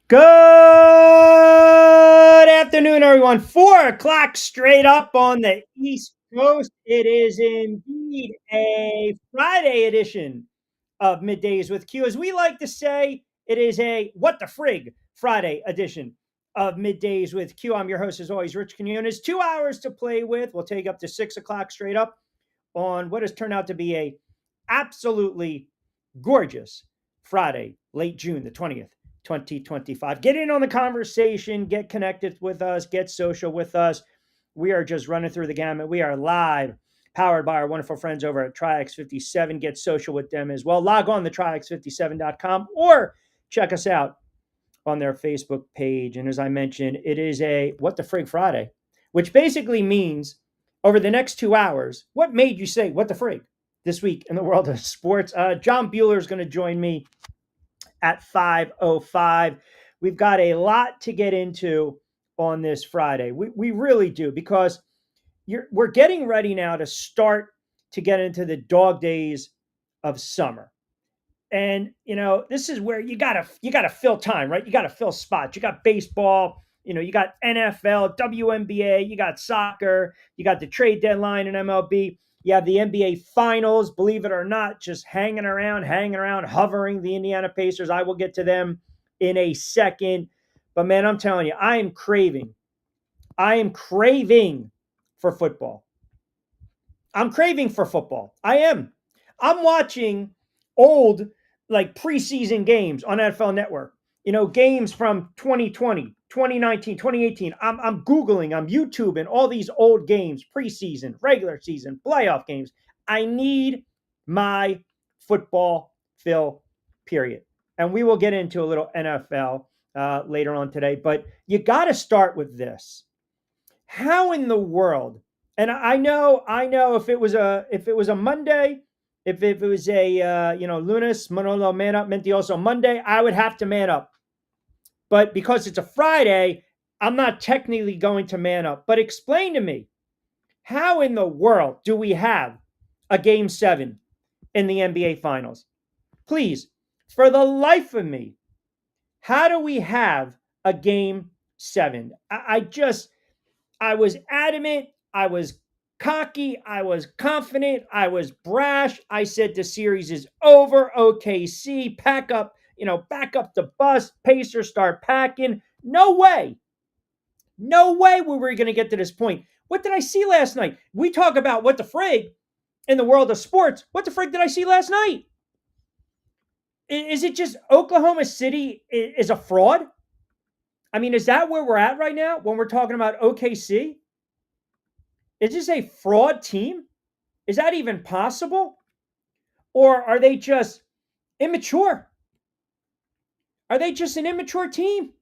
Good afternoon, everyone. 4 o'clock straight up on the East Coast. It is indeed a Friday edition of Middays with Q. As we like to say, it is a what the frig Friday edition of Middays with Q. I'm your host, as always, Rich Quinones. 2 hours to play with. We'll take up to 6 o'clock straight up on what has turned out to be a absolutely gorgeous Friday, late June the 20th. 2025. Get in on the conversation, get connected with us, get social with us. We are just running through the gamut. We are live, powered by our wonderful friends over at Triax57. Get social with them as well. Log on to triax57.com or check us out on their Facebook page. And as I mentioned, it is a What the Frig Friday, which basically means over the next 2 hours, what made you say what the frig this week in the world of sports? John Bueller is going to join me at 5:05. We've got a lot to get into on this Friday. We really do, because we're getting ready now to start to get into the dog days of summer. And this is where you gotta fill time, right? You gotta fill spots. You got baseball, you got NFL, WNBA, you got soccer, you got the trade deadline in MLB. You have the NBA Finals, believe it or not, just hanging around, hovering the Indiana Pacers. I will get to them in a second. But man, I'm telling you, I am craving for football. I'm craving for football. I am. I'm watching old, like, preseason games on NFL Network. Games from 2020, 2019, 2018. I'm Googling, I'm YouTubing all these old games, preseason, regular season, playoff games. I need my football fill, period. And we will get into a little NFL later on today. But you got to start with this. How in the world? And I know, if it was a Monday, if it was a lunes, Manolo, man up, mentiroso Monday, I would have to man up. But because it's a Friday, I'm not technically going to man up. But explain to me, how in the world do we have a game 7 in the NBA Finals? Please, for the life of me, how do we have a game 7? I was adamant. I was cocky. I was confident. I was brash. I said the series is over. OKC, back up the bus. Pacers start packing. No way. No way were we going to get to this point. What did I see last night? We talk about what the frig in the world of sports. What the frig did I see last night? Is it just Oklahoma City is a fraud? I mean, is that where we're at right now when we're talking about OKC? Is this a fraud team? Is that even possible? Or are they just immature? Are they just an immature team?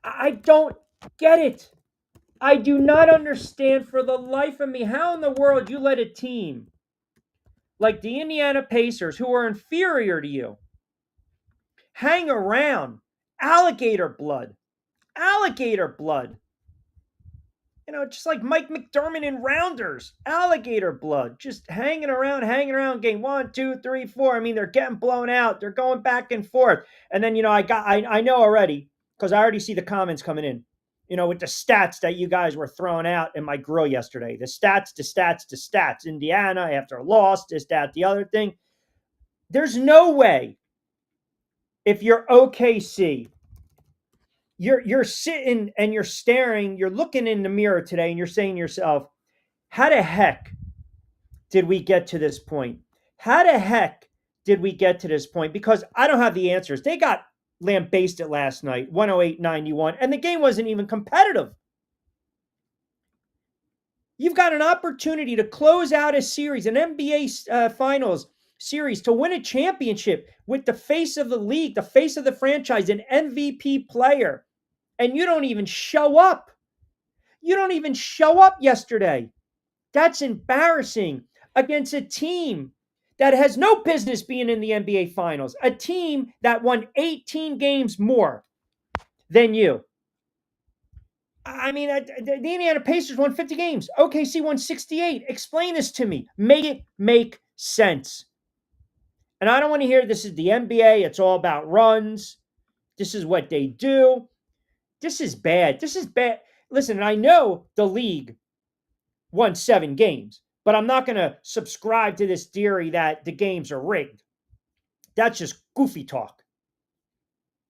I don't get it. I do not understand for the life of me how in the world you let a team like the Indiana Pacers, who are inferior to you, hang around. Alligator blood. Alligator blood. Just like Mike McDermott in Rounders, alligator blood, just hanging around game 1, 2, 3, 4. I mean, they're getting blown out. They're going back and forth. And then, I know already, because I already see the comments coming in, with the stats that you guys were throwing out in my grill yesterday. The stats. Indiana after a loss, this, that, the other thing. There's no way, if you're OKC, you're sitting and you're staring, you're looking in the mirror today and you're saying to yourself, how the heck did we get to this point? How the heck did we get to this point? Because I don't have the answers. They got lambasted last night, 108-91, and the game wasn't even competitive. You've got an opportunity to close out a series, an NBA Finals series, to win a championship with the face of the league, the face of the franchise, an MVP player. And you don't even show up. You don't even show up yesterday. That's embarrassing against a team that has no business being in the NBA Finals, a team that won 18 games more than you. I mean, the Indiana Pacers won 50 games. OKC won 68. Explain this to me. Make it make sense. And I don't want to hear this is the NBA. It's all about runs. This is what they do. This is bad. This is bad. Listen, I know the league won 7 games, but I'm not going to subscribe to this theory that the games are rigged. That's just goofy talk.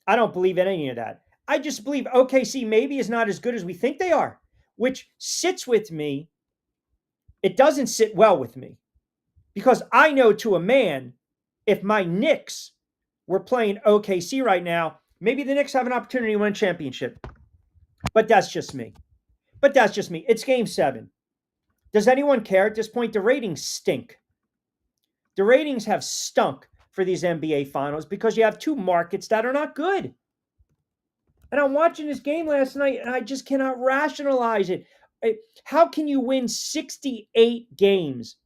I don't believe in any of that. I just believe OKC maybe is not as good as we think they are, which sits with me. It doesn't sit well with me because I know to a man, if my Knicks were playing OKC right now, maybe the Knicks have an opportunity to win a championship. But that's just me. It's game 7. Does anyone care at this point? The ratings stink. The ratings have stunk for these NBA finals because you have 2 markets that are not good. And I'm watching this game last night and I just cannot rationalize it. How can you win 68 games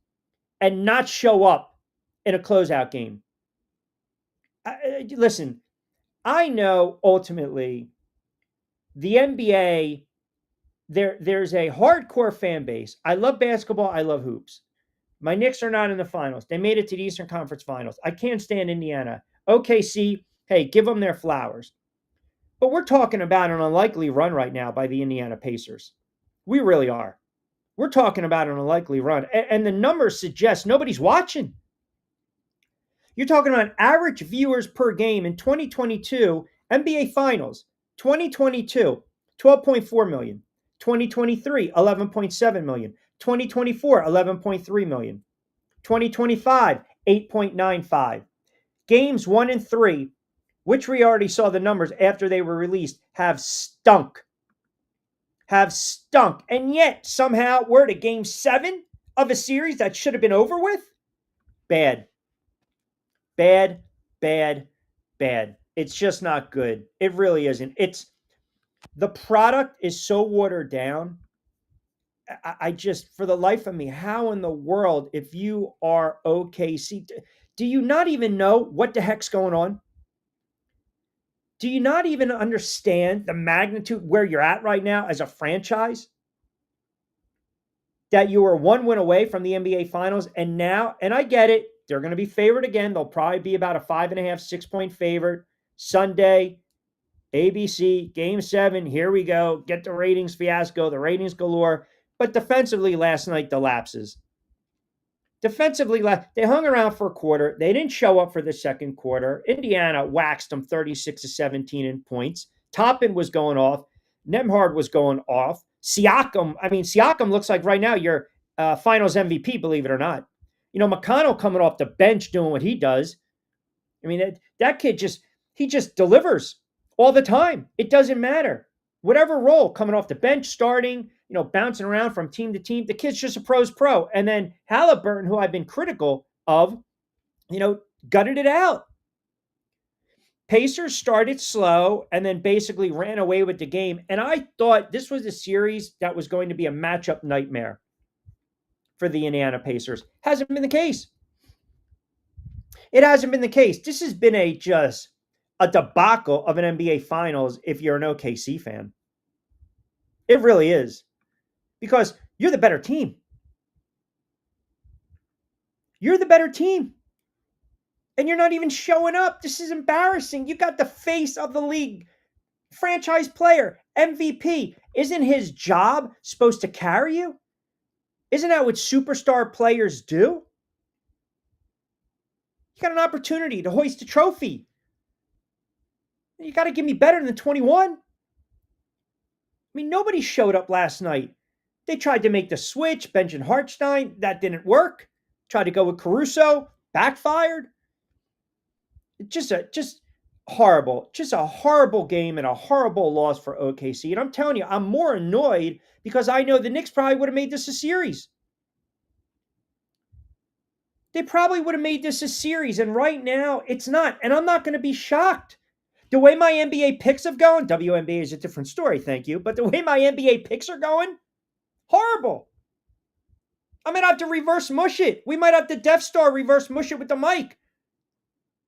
and not show up in a closeout game? Listen, I know ultimately the NBA, there's a hardcore fan base. I love basketball. I love hoops. My Knicks are not in the finals. They made it to the Eastern Conference Finals. I can't stand Indiana. OKC, hey, give them their flowers. But we're talking about an unlikely run right now by the Indiana Pacers. We really are. We're talking about an unlikely run. And the numbers suggest nobody's watching. You're talking about average viewers per game in 2022 NBA Finals. 2022, 12.4 million. 2023, 11.7 million. 2024, 11.3 million. 2025, 8.95. Games 1 and 3, which we already saw the numbers after they were released, have stunk. And yet, somehow, we're at game 7 of a series that should have been over with? Bad. It's just not good. It really isn't. The product is so watered down. I just, for the life of me, how in the world, if you are OKC, do you not even know what the heck's going on? Do you not even understand the magnitude where you're at right now as a franchise? That you were 1 win away from the NBA Finals, and now, and I get it, they're going to be favored again. They'll probably be about a 5.5, 6-point favorite. Sunday, ABC, game 7, here we go. Get the ratings fiasco, the ratings galore. But defensively last night, the lapses. Defensively, they hung around for a quarter. They didn't show up for the second quarter. Indiana waxed them 36-17 in points. Toppin was going off. Nembhard was going off. Siakam looks like right now your finals MVP, believe it or not. You know, McConnell coming off the bench doing what he does. I mean, that kid he just delivers all the time. It doesn't matter. Whatever role, coming off the bench, starting, bouncing around from team to team, the kid's just a pro's pro. And then Halliburton, who I've been critical of, gutted it out. Pacers started slow and then basically ran away with the game. And I thought this was a series that was going to be a matchup nightmare for the Indiana Pacers. Hasn't been the case. It hasn't been the case. This has been just a debacle of an NBA Finals if you're an OKC fan. It really is. Because you're the better team. You're the better team. And you're not even showing up. This is embarrassing. You got the face of the league, franchise player, MVP. Isn't his job supposed to carry you? Isn't that what superstar players do? You got an opportunity to hoist a trophy. You got to give me better than 21. I mean, nobody showed up last night. They tried to make the switch, benching Hartenstein. That didn't work. Tried to go with Caruso. Backfired. Just horrible. Just a horrible game and a horrible loss for OKC. And I'm telling you, I'm more annoyed because I know the Knicks probably would have made this a series. They probably would have made this a series. And right now, it's not. And I'm not going to be shocked. The way my NBA picks have gone, WNBA is a different story, thank you. But the way my NBA picks are going, horrible. I might have to reverse mush it. We might have to Death Star reverse mush it with the mic.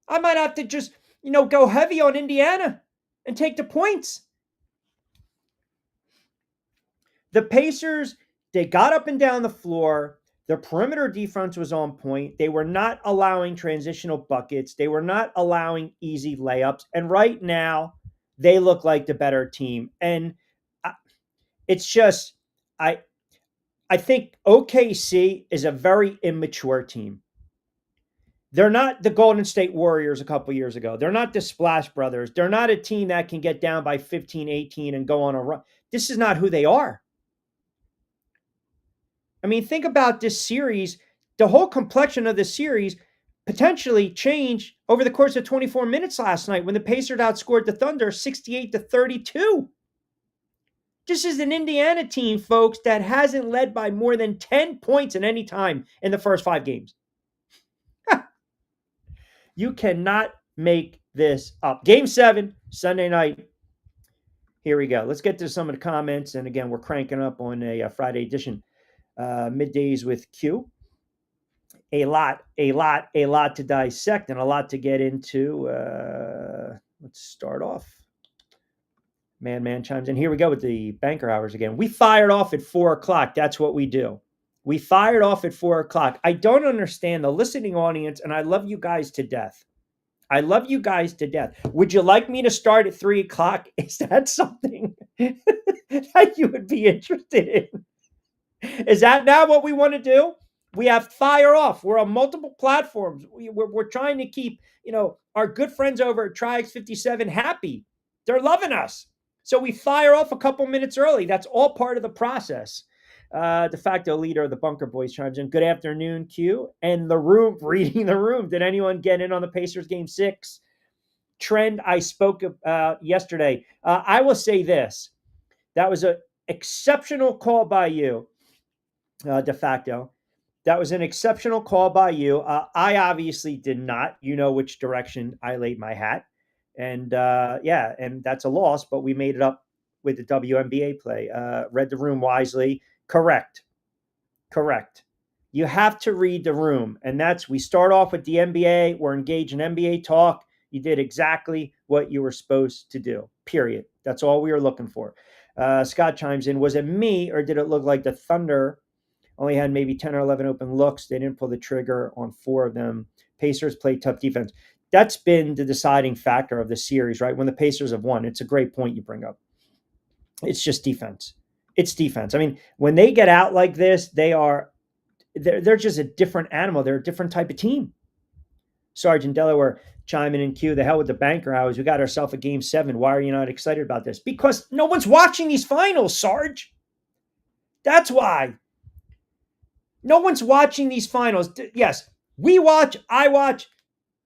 I might have to just, go heavy on Indiana and take the points. The Pacers, they got up and down the floor. The perimeter defense was on point. They were not allowing transitional buckets. They were not allowing easy layups. And right now, They look like the better team. And it's just, I, I think OKC is a very immature team. They're not the Golden State Warriors a couple years ago. They're not the Splash Brothers. They're not a team that can get down by 15, 18 and go on a run. This is not who they are. I mean, think about this series. The whole complexion of the series potentially changed over the course of 24 minutes last night when the Pacers outscored the Thunder 68-32. This is an Indiana team, folks, that hasn't led by more than 10 points at any time in the first 5 games. You cannot make this up. Game 7, Sunday night. Here we go. Let's get to some of the comments. And again, we're cranking up on a Friday edition. Middays with Q. A lot to dissect and a lot to get into. Let's start off. Man chimes in. Here we go with the banker hours again. We fired off at 4 o'clock. That's what we do. We fired off at 4 o'clock. I don't understand the listening audience, and I love you guys to death. I love you guys to death. Would you like me to start at 3 o'clock? Is that something that you would be interested in? Is that now what we want to do? We have fire off. We're on multiple platforms. We're trying to keep, our good friends over at Triax57 happy. They're loving us. So we fire off a couple minutes early. That's all part of the process. De facto leader of the Bunker Boys chimes in. Good afternoon, Q. And the room, reading the room. Did anyone get in on the Pacers game 6 trend I spoke about yesterday? I will say this. That was an exceptional call by you, de facto. That was an exceptional call by you. I obviously did not. You know which direction I laid my hat. And and that's a loss, but we made it up with the WNBA play. Read the room wisely. Correct. You have to read the room. And we start off with the NBA. We're engaged in NBA talk. You did exactly what you were supposed to do, period. That's all we were looking for. Scott chimes in. Was it me or did it look like the Thunder only had maybe 10 or 11 open looks? They didn't pull the trigger on 4 of them. Pacers played tough defense. That's been the deciding factor of the series, right? When the Pacers have won, it's a great point you bring up. It's just defense. It's defense. I mean, when they get out like this, they're just a different animal. They're a different type of team. Sergeant Delaware chiming in Q. The hell with the banker hours. We got ourselves a game 7. Why are you not excited about this? Because no one's watching these finals, Sarge. That's why. No one's watching these finals. Yes, we watch. I watch.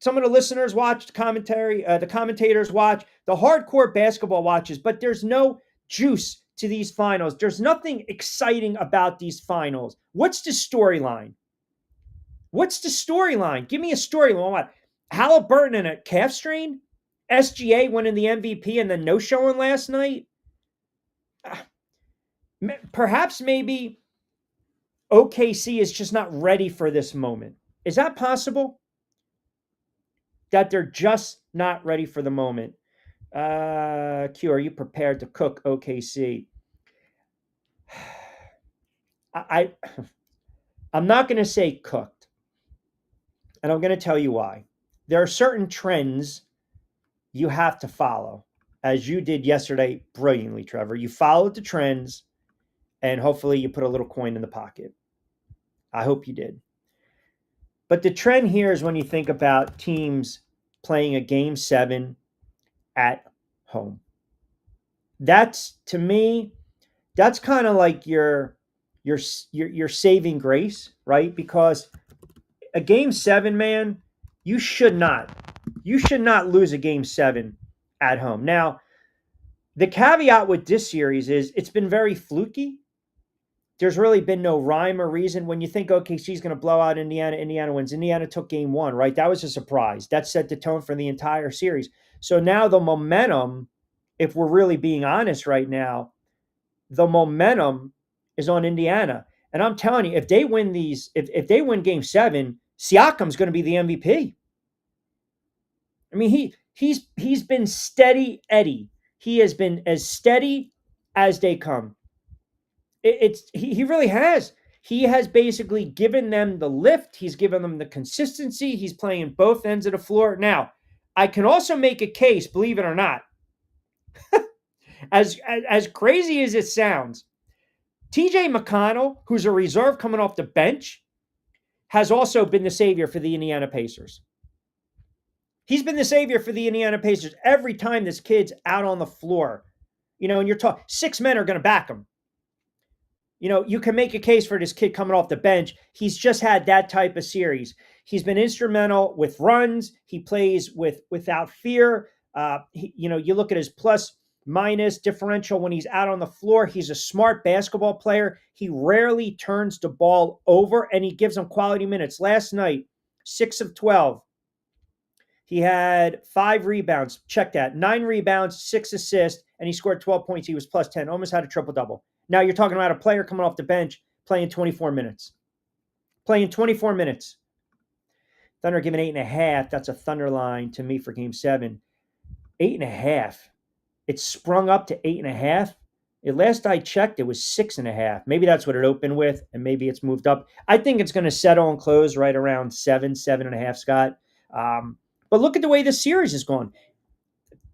Some of the listeners watch the commentary. The commentators watch. The hardcore basketball watches. But there's no juice to these finals. There's nothing exciting about these finals. What's the storyline? Give me a storyline. What? Halliburton and a calf strain? SGA winning the MVP and then no showing last night? Perhaps maybe OKC is just not ready for this moment. Is that possible? That they're just not ready for the moment. Q, are you prepared to cook OKC? I'm not going to say cooked. And I'm going to tell you why. There are certain trends you have to follow, as you did yesterday brilliantly, Trevor. You followed the trends, and hopefully you put a little coin in the pocket. I hope you did. But the trend here is when you think about teams playing a game 7 at home. That's, to me, that's kind of like your saving grace, right? Because a game 7, man, you should not lose a game 7 at home. Now, the caveat with this series is it's been very fluky. There's really been no rhyme or reason. When you think OKC's going to blow out Indiana, Indiana wins. Indiana took game 1, right? That was a surprise. That set the tone for the entire series. So now the momentum, if we're really being honest right now, the momentum is on Indiana. And I'm telling you, if they win if they win game 7, Siakam's going to be the MVP. I mean, he's been steady Eddie. He has been as steady as they come. He really has. He has basically given them the lift. He's given them the consistency. He's playing both ends of the floor. Now, I can also make a case, believe it or not, As crazy as it sounds, TJ McConnell, who's a reserve coming off the bench, has also been the savior for the Indiana Pacers. He's been the savior for the Indiana Pacers every time this kid's out on the floor. And you're talking 6 men are going to back him. You can make a case for this kid coming off the bench. He's just had that type of series. He's been instrumental with runs. He plays without fear. You look at his plus minus differential when he's out on the floor. He's a smart basketball player. He rarely turns the ball over, and he gives them quality minutes. Last night, 6 of 12. He had 5 rebounds. Check that. 9 rebounds, 6 assists, and he scored 12 points. He was plus 10, almost had a triple-double. Now you're talking about a player coming off the bench playing 24 minutes. Playing 24 minutes. Thunder giving 8.5. That's a Thunder line to me for Game 7. 8.5. It sprung up to 8.5. Last I checked, it was 6.5. Maybe that's what it opened with, and maybe it's moved up. I think it's going to settle and close right around 7.5, Scott. But look at the way this series is going.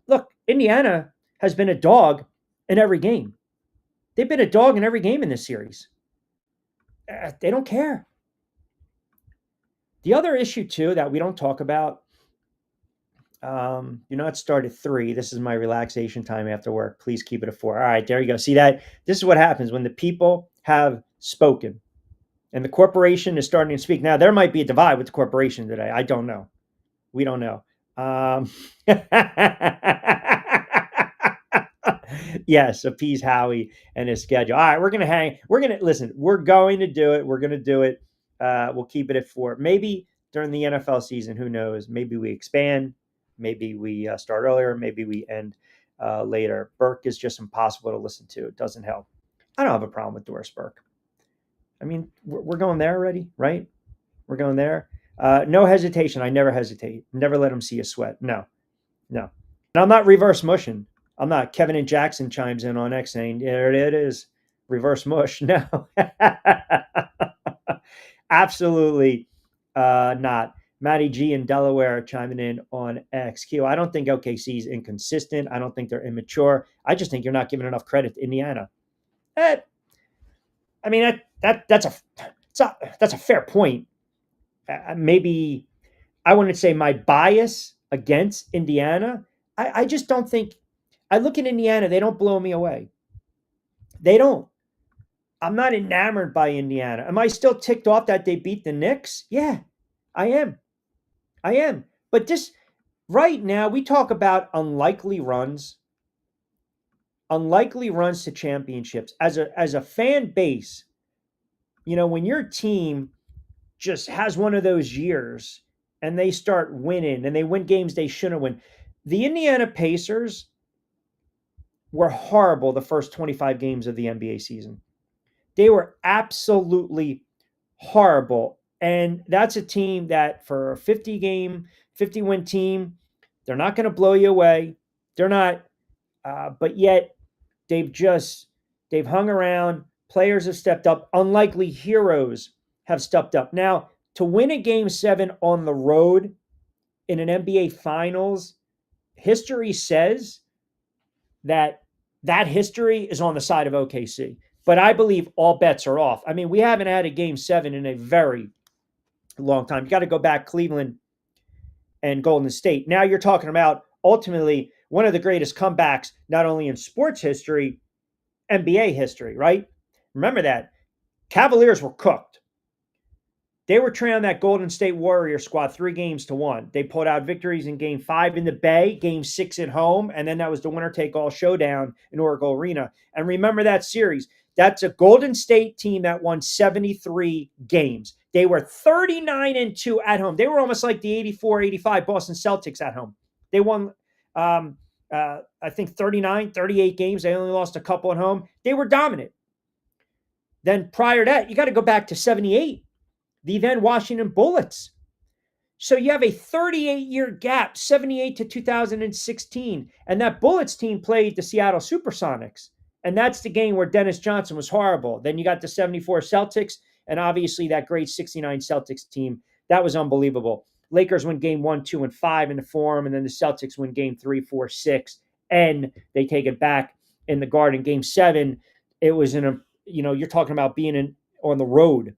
Look, Indiana has been a dog in every game. They've been a dog in every game in this series. They don't care. The other issue, too, that we don't talk about, it started 3. This is my relaxation time after work. Please keep it at 4. All right, there you go. See that? This is what happens when the people have spoken and the corporation is starting to speak. Now, there might be a divide with the corporation today. I don't know. We don't know. Yes, appease Howie and his schedule. All right, we're going to listen. We're going to do it. We're going to do it. We'll keep it at 4. Maybe during the NFL season, who knows? Maybe we expand. Maybe we start earlier. Maybe we end later. Burke is just impossible to listen to. It doesn't help. I don't have a problem with Doris Burke. I mean, we're going there already, right? We're going there. No hesitation. I never hesitate. Never let them see a sweat. No. And I'm not reverse mushing. I'm not. Kevin and Jackson chimes in on X saying, there it is. Reverse mush. No. Absolutely not. Matty G in Delaware chiming in on XQ. I don't think OKC is inconsistent. I don't think they're immature. I just think you're not giving enough credit to Indiana. I mean, that's a fair point. Maybe I wouldn't say my bias against Indiana. I just don't think. I look at Indiana. They don't blow me away. They don't. I'm not enamored by Indiana. Am I still ticked off that they beat the Knicks? Yeah, I am. But this right now, we talk about unlikely runs to championships. As a fan base, when your team just has one of those years and they start winning and they win games they shouldn't win. The Indiana Pacers were horrible the first 25 games of the NBA season. They were absolutely horrible. And that's a team that for a 50-win team, they're not going to blow you away. They're not. But yet they've hung around. Players have stepped up. Unlikely heroes have stepped up. Now, to win a Game 7 on the road in an NBA Finals, history says that history is on the side of OKC. But I believe all bets are off. I mean, we haven't had a Game 7 in a very long time. You got to go back Cleveland and Golden State. Now you're talking about ultimately one of the greatest comebacks, not only in sports history, NBA history, right? Remember that. Cavaliers were cooked. They were trailing that Golden State Warrior squad 3-1. They pulled out victories in Game 5 in the Bay, Game 6 at home, and then that was the winner-take-all showdown in Oracle Arena. And remember that series. That's a Golden State team that won 73 games. They were 39-2 at home. They were almost like the 84-85 Boston Celtics at home. They won, I think, 38 games. They only lost a couple at home. They were dominant. Then prior to that, you got to go back to 78. The then Washington Bullets. So you have a 38-year gap, 78 to 2016. And that Bullets team played the Seattle Supersonics. And that's the game where Dennis Johnson was horrible. Then you got the 74 Celtics, and obviously that great 69 Celtics team. That was unbelievable. Lakers win Game 1, 2, and 5 in the Forum, and then the Celtics win Game 3, 4, 6 and they take it back in the Garden. Game 7, it was in a, you're talking about being on the road.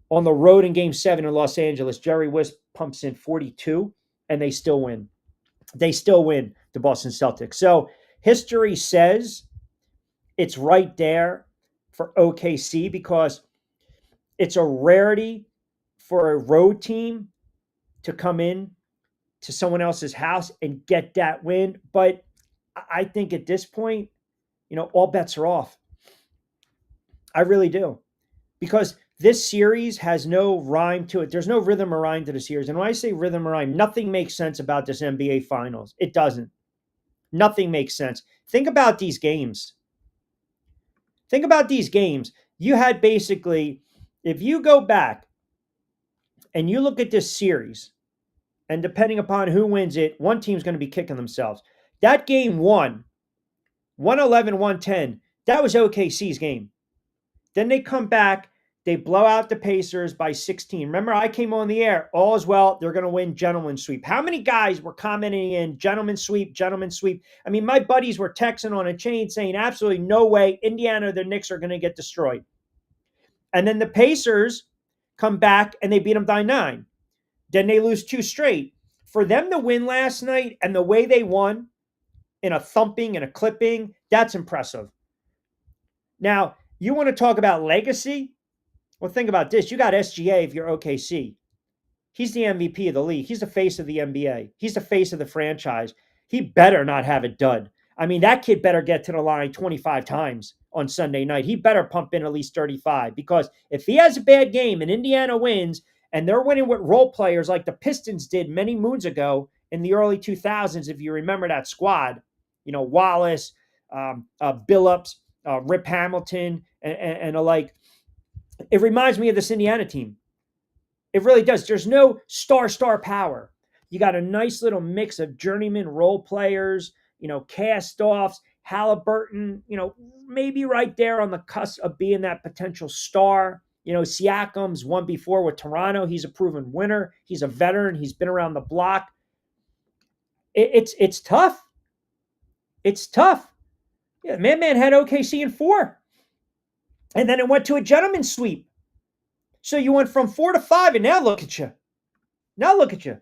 On the road in Game 7 in Los Angeles, Jerry West pumps in 42, and they still win. They still win, the Boston Celtics. So history says it's right there for OKC because it's a rarity for a road team to come in to someone else's house and get that win. But I think at this point, all bets are off. I really do. Because this series has no rhyme to it. There's no rhythm or rhyme to the series. And when I say rhythm or rhyme, nothing makes sense about this NBA Finals. It doesn't. Nothing makes sense. Think about these games. Think about these games. You had basically, if you go back and you look at this series, and depending upon who wins it, one team's going to be kicking themselves. That game 111, 110, that was OKC's game. Then they come back, they blow out the Pacers by 16. Remember, I came on the air, all is well, they're going to win gentleman sweep. How many guys were commenting in gentleman sweep, gentleman sweep? I mean, my buddies were texting on a chain saying absolutely no way Indiana or the Knicks are going to get destroyed. And then the Pacers come back and they beat them by 9. Then they lose 2 straight. For them to win last night and the way they won in a thumping and a clipping, that's impressive. Now, you want to talk about legacy? Well, think about this. You got SGA if you're OKC. He's the MVP of the league. He's the face of the NBA. He's the face of the franchise. He better not have a dud. I mean, that kid better get to the line 25 times on Sunday night. He better pump in at least 35 because if he has a bad game and Indiana wins and they're winning with role players like the Pistons did many moons ago in the early 2000s, if you remember that squad, Wallace, Billups, Rip Hamilton, and alike. It reminds me of this Indiana team. It really does. There's no star power. You got a nice little mix of journeyman role players, cast-offs, Halliburton, maybe right there on the cusp of being that potential star. Siakam's won before with Toronto. He's a proven winner. He's a veteran. He's been around the block. It's tough. It's tough. Yeah, Man had OKC in 4. And then it went to a gentleman's sweep. So you went from 4 to 5, and now look at you. Now look at you.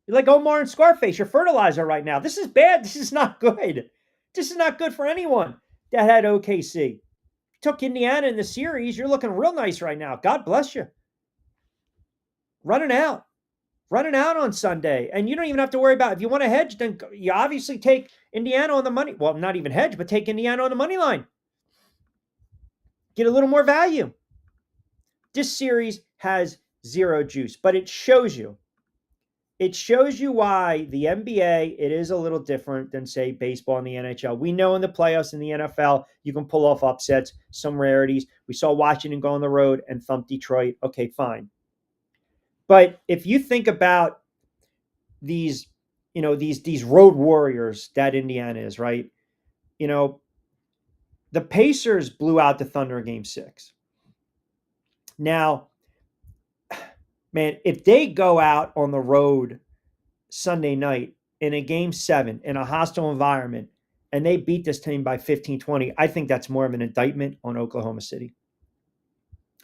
You're like Omar and Scarface. You're fertilizer right now. This is bad. This is not good. This is not good for anyone that had OKC. Took Indiana in the series. You're looking real nice right now. God bless you. Running out on Sunday. And you don't even have to worry about, if you want to hedge, then you obviously take Indiana on the money. Well, not even hedge, but take Indiana on the money line. Get a little more value. This series has zero juice, but it shows you. It shows you why the NBA, it is a little different than, say, baseball and the NHL. We know in the playoffs in the NFL, you can pull off upsets, some rarities. We saw Washington go on the road and thump Detroit. Okay, fine. But if you think about these road warriors that Indiana is, right? The Pacers blew out the Thunder in Game 6. Now, man, if they go out on the road Sunday night in a Game 7 in a hostile environment and they beat this team by 15, 20, I think that's more of an indictment on Oklahoma City.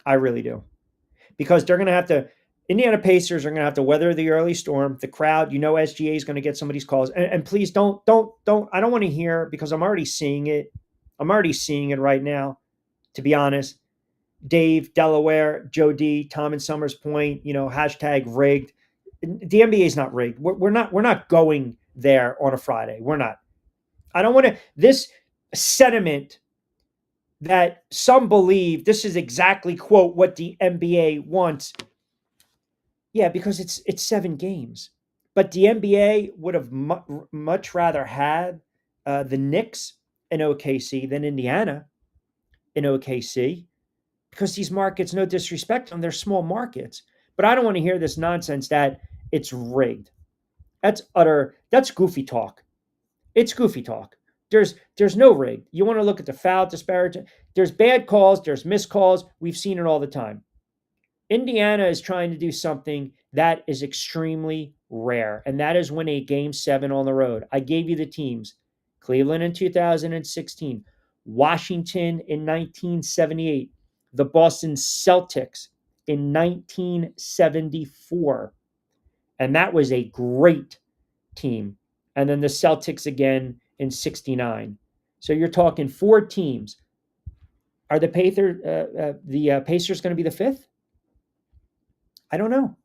I really do. Because they're going to have to, Indiana Pacers are going to have to weather the early storm. The crowd, SGA is going to get some of these calls. And please don't, I don't want to hear, because I'm already seeing it. I'm already seeing it right now, to be honest. Dave, Delaware, Joe D, Tom and Summers Point, hashtag rigged. The NBA is not rigged. We're not going there on a Friday. We're not. I don't want to, this sentiment that some believe this is exactly, quote, what the NBA wants. Yeah, because it's 7 games. But the NBA would have much rather had the Knicks in OKC than Indiana in OKC, because these markets, no disrespect to them, they're small markets. But I don't want to hear this nonsense that it's rigged. That's goofy talk. It's goofy talk. There's no rig. You want to look at the foul disparity. There's bad calls. There's missed calls. We've seen it all the time. Indiana is trying to do something that is extremely rare, and that is win a Game 7 on the road. I gave you the teams: Cleveland in 2016, Washington in 1978, the Boston Celtics in 1974. And that was a great team. And then the Celtics again in 69. So you're talking four teams. Are the Pacers going to be the fifth? I don't know.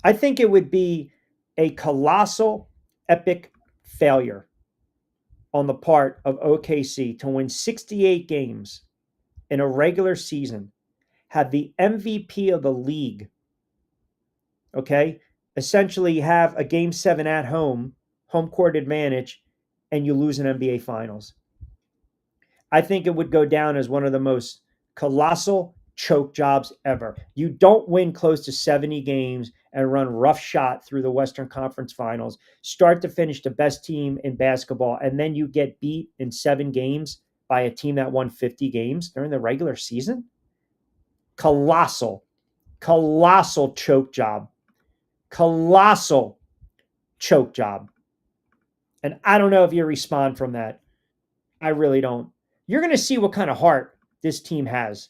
I think it would be a colossal, epic failure on the part of OKC to win 68 games in a regular season, have the MVP of the league, okay, essentially have a game 7 at home court advantage, and you lose an NBA Finals. I think it would go down as one of the most colossal choke jobs ever. You don't win close to 70 games and run roughshod through the Western Conference Finals, start to finish the best team in basketball, and then you get beat in 7 games by a team that won 50 games during the regular season. Colossal choke job. Colossal choke job. And I don't know if you respond from that. I really don't. You're going to see what kind of heart this team has.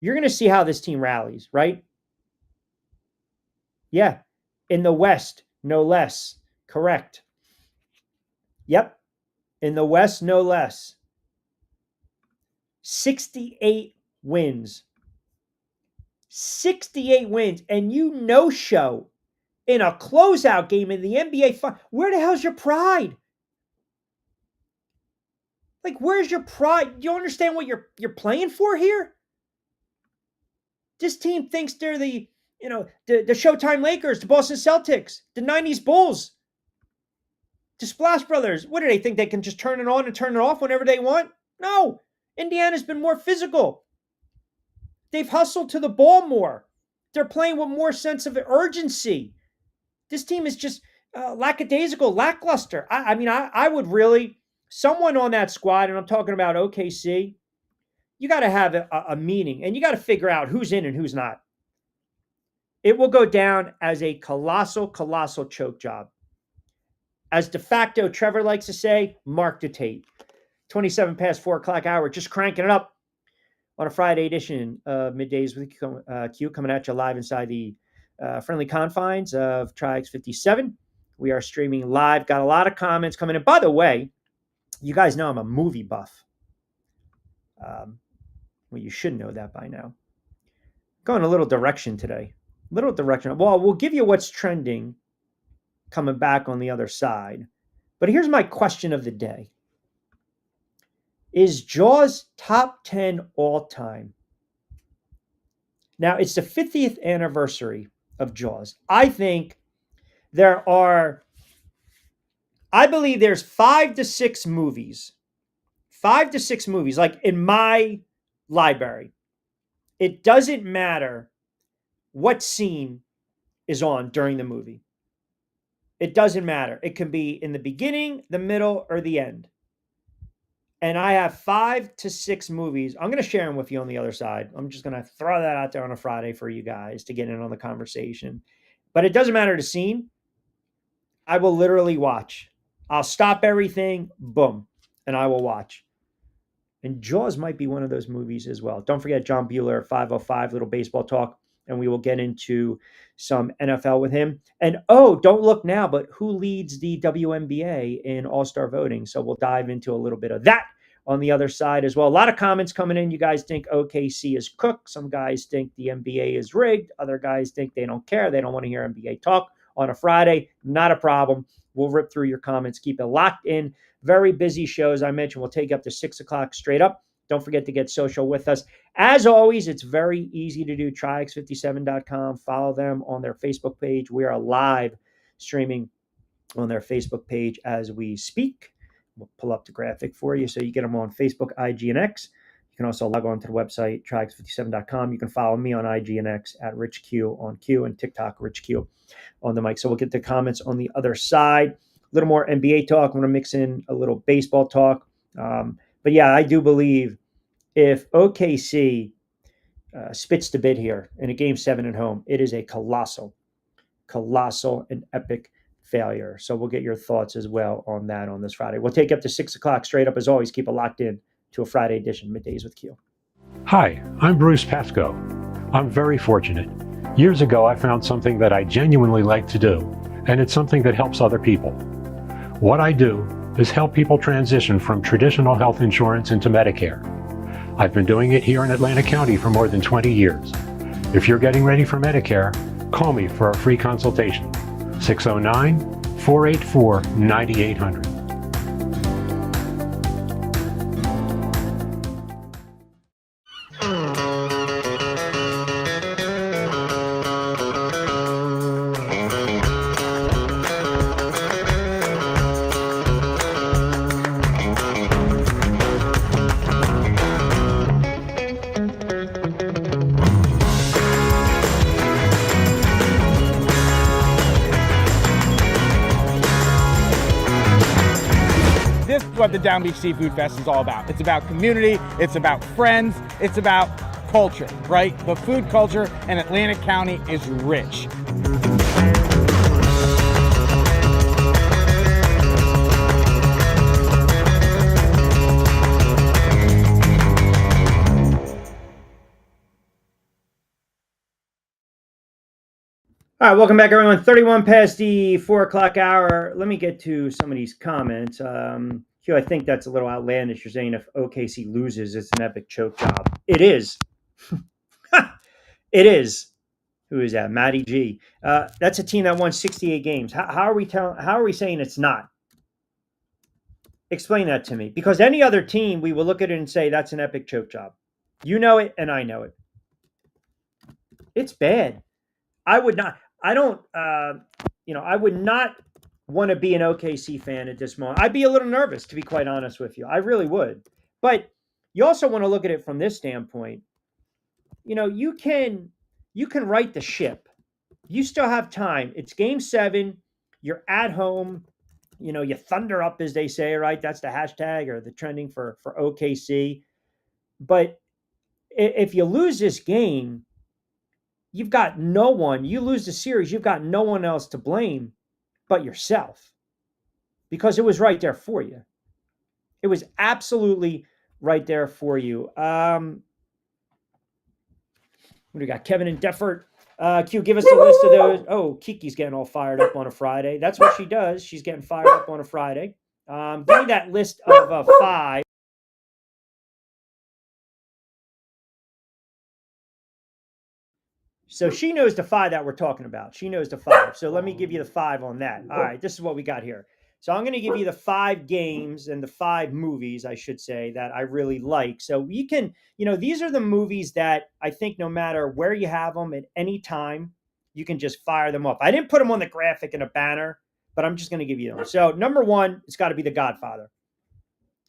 You're going to see how this team rallies, right? Yeah. In the West, no less. Correct. Yep. In the West, no less. 68 wins. 68 wins. And you no-show in a closeout game in the NBA Finals. Where the hell's your pride? Like, where's your pride? Do you understand what you're playing for here? This team thinks they're the Showtime Lakers, the Boston Celtics, the 90s Bulls, the Splash Brothers. What do they think? They can just turn it on and turn it off whenever they want? No. Indiana's been more physical. They've hustled to the ball more. They're playing with more sense of urgency. This team is just lackadaisical, lackluster. I would really, someone on that squad, and I'm talking about OKC, you got to have a meeting, and you got to figure out who's in and who's not. It will go down as a colossal choke job. As de facto, Trevor likes to say, mark the tape. 27 past 4 o'clock hour, just cranking it up on a Friday edition of Middays with Q, coming at you live inside the friendly confines of Triax57. We are streaming live. Got a lot of comments coming in. By the way, you guys know I'm a movie buff. Well, you should know that by now. Going a little direction today. Well, we'll give you what's trending coming back on the other side. But here's my question of the day. Is Jaws top 10 all time? Now, it's the 50th anniversary of Jaws. I believe there's 5 to 6 movies. 5 to 6 movies, like in my library. It doesn't matter what scene is on during the movie. It doesn't matter. It can be in the beginning, the middle, or the end. And I have 5 to 6 movies. I'm going to share them with you on the other side. I'm just going to throw that out there on a Friday for you guys to get in on the conversation. But it doesn't matter the scene. I will literally watch. I'll stop everything, boom, and I will watch. And Jaws might be one of those movies as well. Don't forget John Bueller, 505, little baseball talk, and we will get into some NFL with him. And don't look now, but who leads the WNBA in all-star voting? So we'll dive into a little bit of that on the other side as well. A lot of comments coming in. You guys think OKC is cooked. Some guys think the NBA is rigged. Other guys think they don't care. They don't want to hear NBA talk on a Friday. Not a problem. We'll rip through your comments. Keep it locked in. Very busy show, as I mentioned. We'll take you up to 6 o'clock straight up. Don't forget to get social with us. As always, it's very easy to do. Triax57.com. Follow them on their Facebook page. We are live streaming on their Facebook page as we speak. We'll pull up the graphic for you so you get them on Facebook, IG, and X. You can also log on to the website, Triax57.com. You can follow me on IG and X at RichQ on Q and TikTok, RichQ on the mic. So we'll get the comments on the other side. A little more NBA talk. I'm going to mix in a little baseball talk. But yeah, I do believe if OKC spits the bid here in a game 7 at home, it is a colossal and epic failure. So we'll get your thoughts as well on that on this Friday. We'll take you up to 6 o'clock straight up as always. Keep it locked in to a Friday edition Middays with Q. Hi, I'm Bruce Pesco. I'm very fortunate. Years ago, I found something that I genuinely like to do, and it's something that helps other people. What I do is help people transition from traditional health insurance into Medicare. I've been doing it here in Atlantic County for more than 20 years. If you're getting ready for Medicare, call me for a free consultation. 609-484-9800. This is what the Down Beach Seafood Fest is all about. It's about community, it's about friends, it's about culture, right? The food culture in Atlantic County is rich. All right, welcome back, everyone. 31 past the 4 o'clock hour. Let me get to some of these comments. Q, I think that's a little outlandish. You're saying if OKC loses, it's an epic choke job. It is. It is. Who is that? Matty G. That's a team that won 68 games. How are we saying it's not? Explain that to me. Because any other team, we will look at it and say that's an epic choke job. You know it, and I know it. It's bad. I would not. I don't. I would not want to be an OKC fan at this moment. I'd be a little nervous, to be quite honest with you. I really would. But you also want to look at it from this standpoint. You can right the ship. You still have time. It's game 7. You're at home. You thunder up, as they say, right? That's the hashtag or the trending for OKC. But if you lose this game, you've got no one. You lose the series, you've got no one else to blame but yourself, because it was right there for you. It was absolutely right there for you. What do we got? Kevin and Deffert. Q, give us a list of those. Oh, Kiki's getting all fired up on a Friday. That's what she does. She's getting fired up on a Friday. Give me that list of 5. So she knows the 5 that we're talking about. She knows the 5. So let me give you the 5 on that. All right, this is what we got here. So I'm going to give you the 5 games and the 5 movies, I should say, that I really like. So you can, these are the movies that I think no matter where you have them at any time, you can just fire them up. I didn't put them on the graphic in a banner, but I'm just going to give you them. So number 1, it's got to be The Godfather.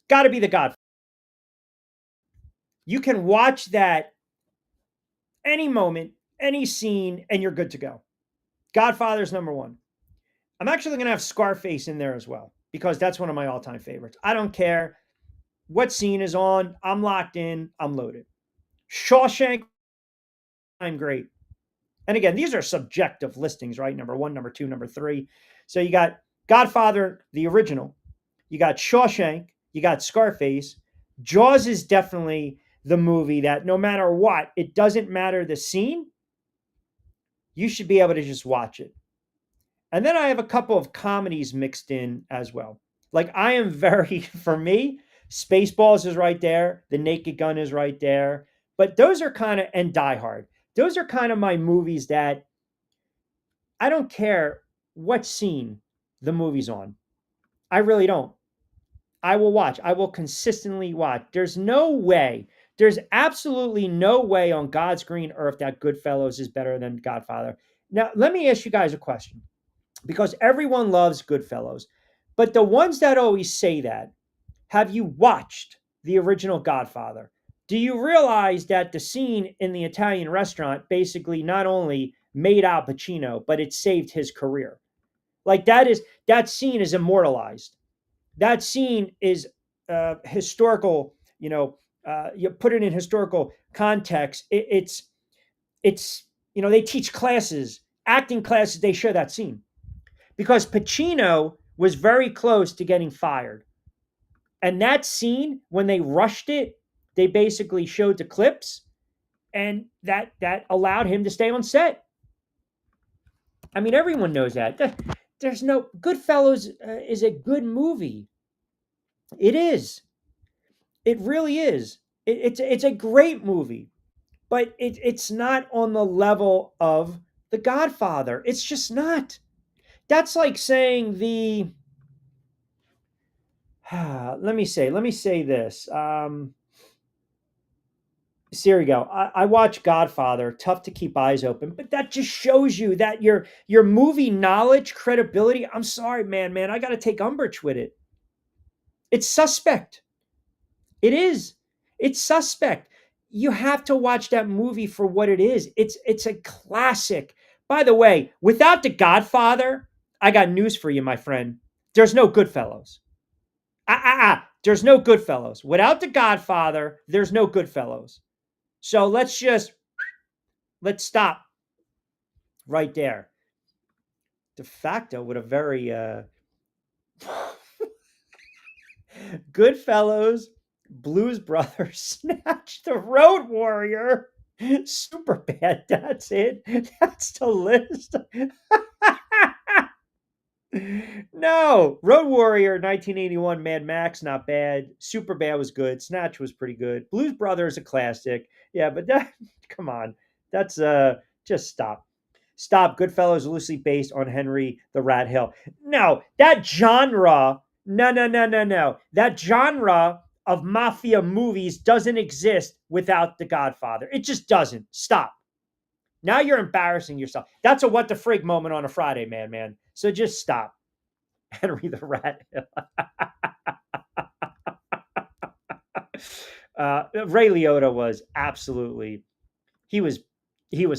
Got to be The Godfather. You can watch that any moment, any scene, and you're good to go. Godfather's number 1. I'm actually going to have Scarface in there as well, because that's one of my all-time favorites. I don't care what scene is on. I'm locked in. I'm loaded. Shawshank, I'm great. And again, these are subjective listings, right? Number 1, number 2, number 3. So you got Godfather, the original. You got Shawshank. You got Scarface. Jaws is definitely the movie that no matter what, it doesn't matter the scene. You should be able to just watch it. And then I have a couple of comedies mixed in as well. Like I am for me, Spaceballs is right there. The Naked Gun is right there. But those are and Die Hard. Those are kind of my movies that I don't care what scene the movie's on. I really don't. I will watch. I will consistently watch. There's absolutely no way on God's green earth that Goodfellas is better than Godfather. Now, let me ask you guys a question, because everyone loves Goodfellas, but the ones that always say that, have you watched the original Godfather? Do you realize that the scene in the Italian restaurant basically not only made Al Pacino, but it saved his career? Like that scene is immortalized. That scene is historical. You put it in historical context. It's they teach classes, acting classes. They show that scene because Pacino was very close to getting fired. And that scene, when they rushed it, they basically showed the clips, and that allowed him to stay on set. I mean, everyone knows that. There's no Goodfellas is a good movie. It is. It really is. It's a great movie, but it's not on the level of The Godfather. It's just not. That's like saying the. Let me say this. So here we go. I watch Godfather. Tough to keep eyes open, but that just shows you that your movie knowledge, credibility. I'm sorry, man. I got to take umbrage with it. It's suspect. It is. It's suspect. You have to watch that movie for what it is. It's a classic. By the way, without The Godfather, I got news for you, my friend. There's no Goodfellas. There's no Goodfellas. Without The Godfather, there's no Goodfellas. So let's stop right there. De facto with a very Goodfellas, Blues Brothers, Snatch, The Road Warrior, Superbad. That's it. That's the list. No, Road Warrior, 1981, Mad Max, not bad. Superbad was good. Snatch was pretty good. Blues Brothers, a classic. Yeah, but come on, that's just stop. Goodfellas loosely based on Henry the Rat Hill. No, that genre. No. That genre of mafia movies doesn't exist without The Godfather. It just doesn't. Stop. Now you're embarrassing yourself. That's a what the frig moment on a Friday, man. So just stop. Henry the Rat Hill. Ray Liotta was absolutely, he was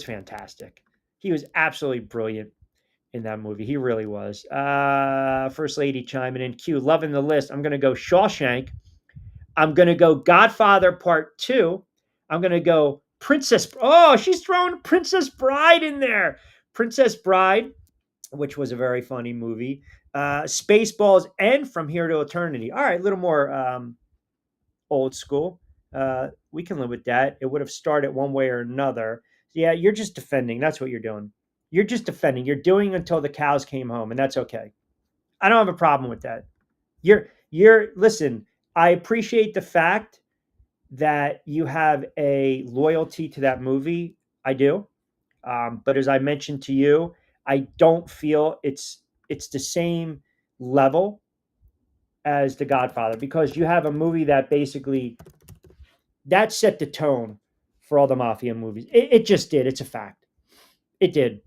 fantastic. He was absolutely brilliant in that movie. He really was. First Lady chiming in. Q, loving the list. I'm going to go Shawshank. I'm going to go Godfather Part 2. I'm going to go Princess. Oh, she's throwing Princess Bride in there. Princess Bride, which was a very funny movie. Spaceballs and From Here to Eternity. All right, a little more old school. We can live with that. It would have started one way or another. Yeah, you're just defending. That's what you're doing. You're just defending. You're doing until the cows came home, and that's okay. I don't have a problem with that. Listen, I appreciate the fact that you have a loyalty to that movie. I do. But as I mentioned to you, I don't feel it's the same level as The Godfather, because you have a movie that basically that set the tone for all the mafia movies. It just did. It's a fact. It did.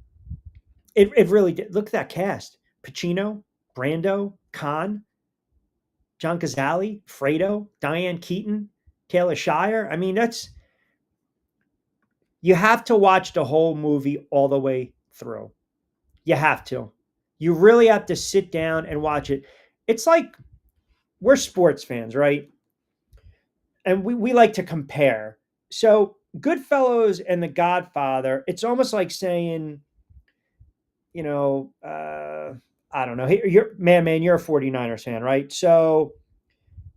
It really did. Look at that cast: Pacino, Brando, Khan, John Cazale, Fredo, Diane Keaton, Taylor Shire. I mean, you have to watch the whole movie all the way through. You have to. You really have to sit down and watch it. It's like we're sports fans, right? And we like to compare. So Goodfellas and The Godfather, it's almost like saying, I don't know. You're a 49ers fan, right? So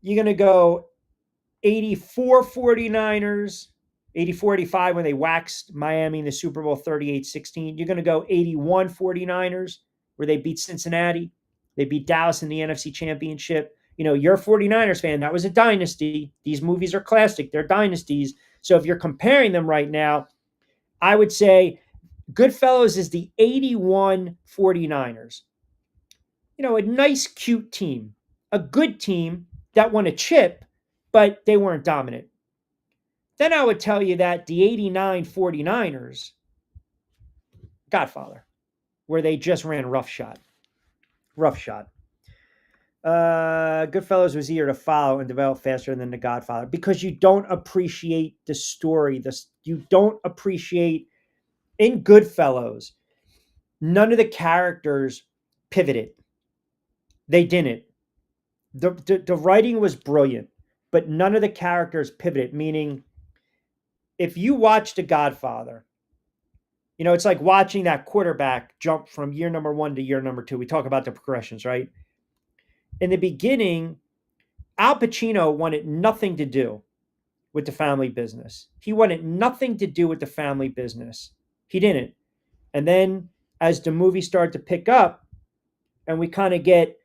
you're going to go 84 49ers, 84-85 when they waxed Miami in the Super Bowl 38-16. You're going to go 81 49ers where they beat Cincinnati. They beat Dallas in the NFC Championship. You're a 49ers fan. That was a dynasty. These movies are classic. They're dynasties. So if you're comparing them right now, I would say Goodfellas is the 81 49ers. A nice, cute team. A good team that won a chip, but they weren't dominant. Then I would tell you that the 89 49ers, Godfather, where they just ran roughshod. Goodfellas was easier to follow and develop faster than The Godfather because you don't appreciate the story. You don't appreciate in Goodfellas. None of the characters pivoted. They didn't. The writing was brilliant, but none of the characters pivoted. Meaning, if you watch The Godfather, It's like watching that quarterback jump from year number 1 to year number 2. We talk about the progressions, right? In the beginning, Al Pacino wanted nothing to do with the family business. He wanted nothing to do with the family business. He didn't. And then as the movie started to pick up and we kind of get,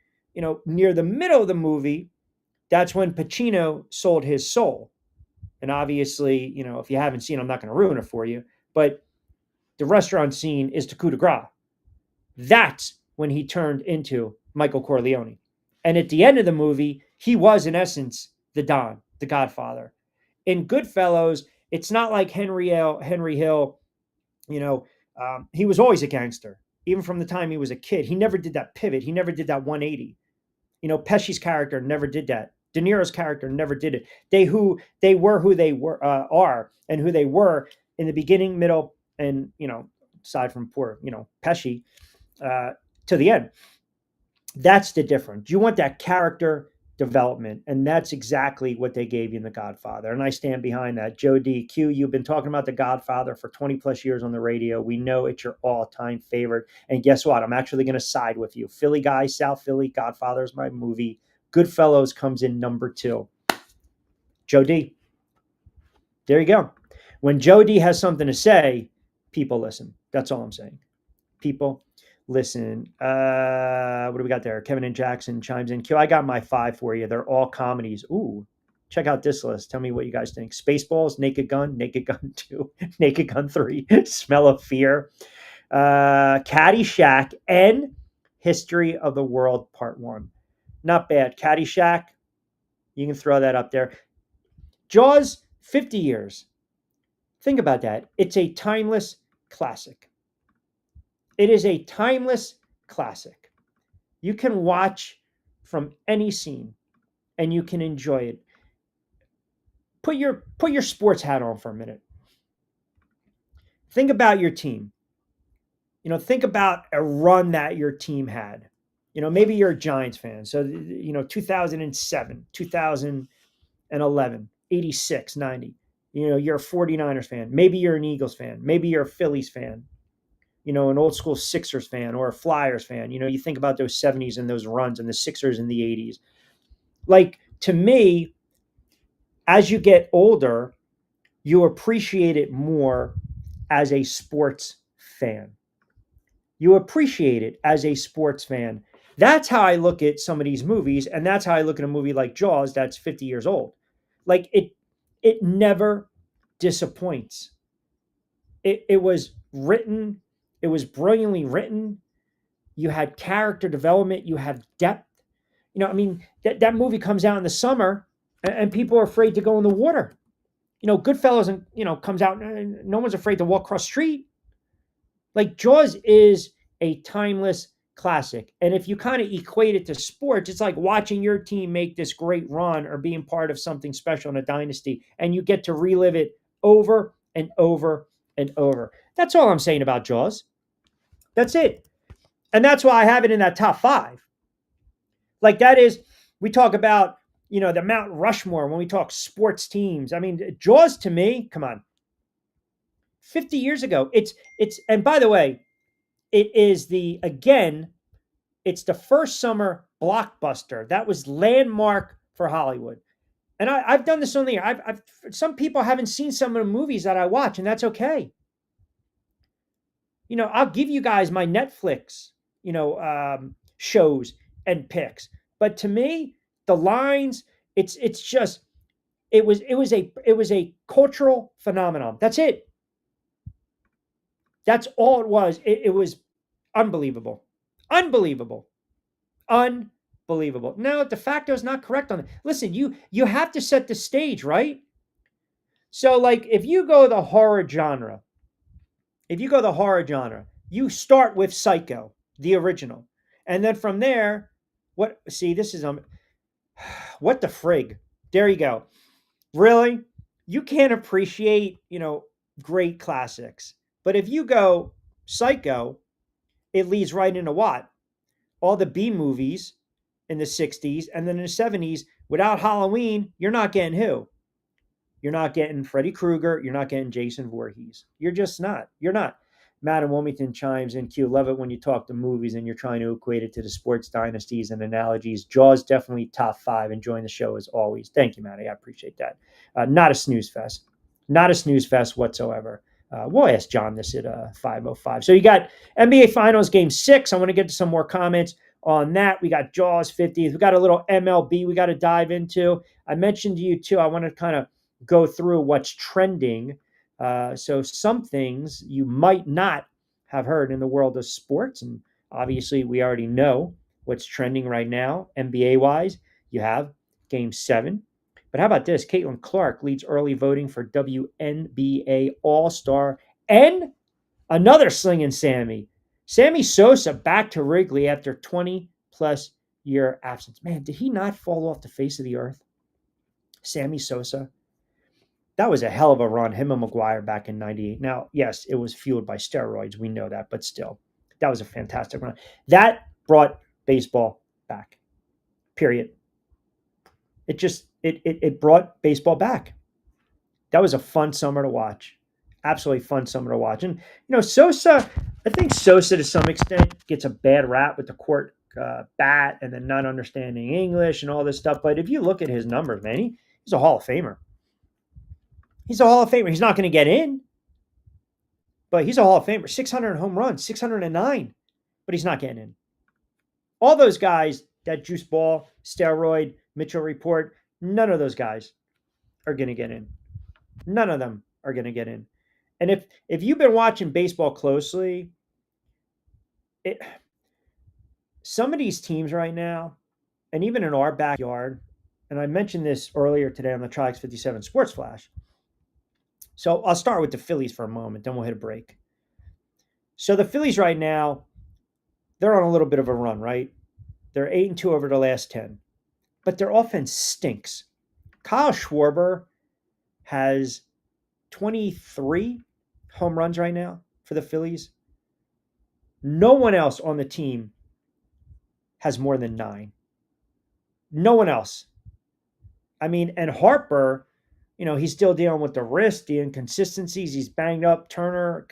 near the middle of the movie, that's when Pacino sold his soul. And obviously, if you haven't seen, I'm not going to ruin it for you, but the restaurant scene is the coup de grace. That's when he turned into Michael Corleone. And at the end of the movie, he was, in essence, the Don, the Godfather. In Goodfellas, it's not like Henry Hill, he was always a gangster, even from the time he was a kid. He never did that pivot. He never did that 180. Pesci's character never did that. De Niro's character never did it. They were who they were are and who they were in the beginning, middle, and aside from poor Pesci, to the end. That's the difference. You want that character development, and that's exactly what they gave you in The Godfather. And I stand behind that. Joe DQ, you've been talking about The Godfather for 20 plus years on the radio. We know it's your all-time favorite. And guess what? I'm actually going to side with you. Philly guy, South Philly, Godfather is my movie. Goodfellas comes in number 2. Joe D. There you go. When Joe D has something to say, people listen. That's all I'm saying. People listen. What do we got there? Kevin and Jackson chimes in. Q, I got my 5 for you. They're all comedies. Ooh, check out this list. Tell me what you guys think. Spaceballs, Naked Gun 2, Naked Gun 3, Smell of Fear, Caddyshack, and History of the World Part 1. Not bad. Caddyshack, you can throw that up there. Jaws, 50 years. Think about that. It's a timeless classic. It is a timeless classic. You can watch from any scene and you can enjoy it. Put your sports hat on for a minute. Think about your team. Think about a run that your team had. Maybe you're a Giants fan. So, 2007, 2011, 86, 90. You're a 49ers fan. Maybe you're an Eagles fan. Maybe you're a Phillies fan. An old school Sixers fan or a Flyers fan. You think about those 70s and those runs and the Sixers in the 80s. Like, to me, as you get older, you appreciate it more as a sports fan. You appreciate it as a sports fan. That's how I look at some of these movies, and that's how I look at a movie like Jaws that's 50 years old. Like, it never disappoints. It was written. It was brilliantly written. You had character development. You had depth. That movie comes out in the summer and people are afraid to go in the water. Goodfellas, comes out and no one's afraid to walk across the street. Like, Jaws is a timeless classic. And if you kind of equate it to sports, it's like watching your team make this great run or being part of something special in a dynasty, and you get to relive it over and over and over. That's all I'm saying about Jaws. That's it. And that's why I have it in that top 5. Like, that is, we talk about, the Mount Rushmore when we talk sports teams. I mean, Jaws to me, come on, 50 years ago. And by the way, it's the first summer blockbuster. That was landmark for Hollywood. And I've done this on the air. Some people haven't seen some of the movies that I watch, and that's okay. I'll give you guys my Netflix, shows and picks. But to me, the lines, it was a cultural phenomenon. That's it. That's all it was. It was unbelievable. Unbelievable. Unbelievable. No, de facto is not correct on it. Listen, you have to set the stage, right? So, like, if you go the horror genre, you start with Psycho, the original. And then from there, what the frig? There you go. Really? You can't appreciate, great classics. But if you go Psycho, it leads right into what? All the B movies in the 60s, and then in the 70s, without Halloween, you're not getting who? You're not getting Freddy Krueger. You're not getting Jason Voorhees. You're just not. You're not. Matt in Wilmington chimes in. Q, love it when you talk to movies and you're trying to equate it to the sports dynasties and analogies. Jaws definitely top 5. Enjoying the show as always. Thank you, Matty. I appreciate that. Not a snooze fest. Not a snooze fest whatsoever. We'll ask John this at 5:05. So you got NBA Finals Game 6. I want to get to some more comments on that. We got Jaws 50th. We got a little MLB we got to dive into. I mentioned to you, too, I want to kind of go through what's trending. So some things you might not have heard in the world of sports. And obviously, we already know what's trending right now, NBA-wise. You have Game 7. But how about this? Caitlin Clark leads early voting for WNBA All-Star. And another slinging Sammy. Sammy Sosa back to Wrigley after 20-plus year absence. Man, did he not fall off the face of the earth? Sammy Sosa. That was a hell of a run, him and McGuire back in 98. Now, yes, it was fueled by steroids. We know that. But still, that was a fantastic run. That brought baseball back. Period. It brought baseball back. That was a fun summer to watch. Absolutely fun summer to watch. And, Sosa, I think Sosa to some extent gets a bad rap with the court bat and then not understanding English and all this stuff. But if you look at his numbers, man, he's a Hall of Famer. He's a Hall of Famer. He's not going to get in, but he's a Hall of Famer. 600 home runs, 609, but he's not getting in. All those guys, that juice ball, steroid, Mitchell report, none of those guys are going to get in. None of them are going to get in. And if you've been watching baseball closely, some of these teams right now, and even in our backyard, and I mentioned this earlier today on the Triax57 Sports Flash. So I'll start with the Phillies for a moment, then we'll hit a break. So the Phillies right now, they're on a little bit of a run, right? They're 8-2 over the last 10. But their offense stinks. Kyle Schwarber has 23 home runs right now for the Phillies. No one else on the team has more than 9. No one else. I mean, and Harper, he's still dealing with the wrist, the inconsistencies. He's banged up. Turner,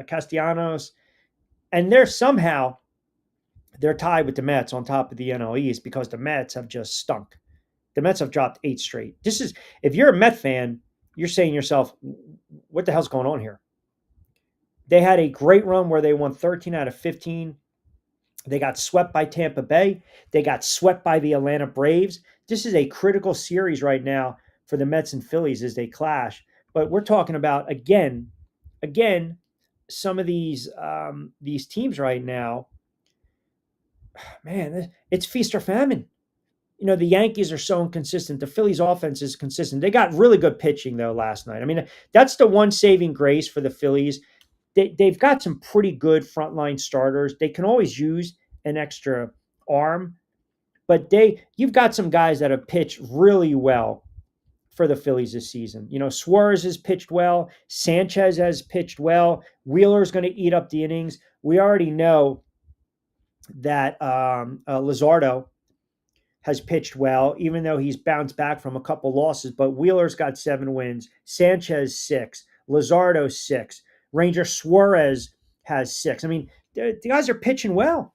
Castellanos. And they're tied with the Mets on top of the NL East because the Mets have just stunk. The Mets have dropped 8 straight. If you're a Met fan, you're saying to yourself, what the hell's going on here? They had a great run where they won 13 out of 15. They got swept by Tampa Bay. They got swept by the Atlanta Braves. This is a critical series right now for the Mets and Phillies as they clash. But we're talking about, again, some of these teams right now, man, it's feast or famine. The Yankees are so inconsistent. The Phillies offense is consistent. They got really good pitching, though, last night. I mean, that's the one saving grace for the Phillies. They've got some pretty good frontline starters. They can always use an extra arm. But you've got some guys that have pitched really well for the Phillies this season. Suarez has pitched well. Sanchez has pitched well. Wheeler's going to eat up the innings. We already know that Luzardo has pitched well, even though he's bounced back from a couple losses. But Wheeler's got 7 wins. Sanchez 6. Luzardo 6. Ranger Suarez has 6. I mean, the guys are pitching well.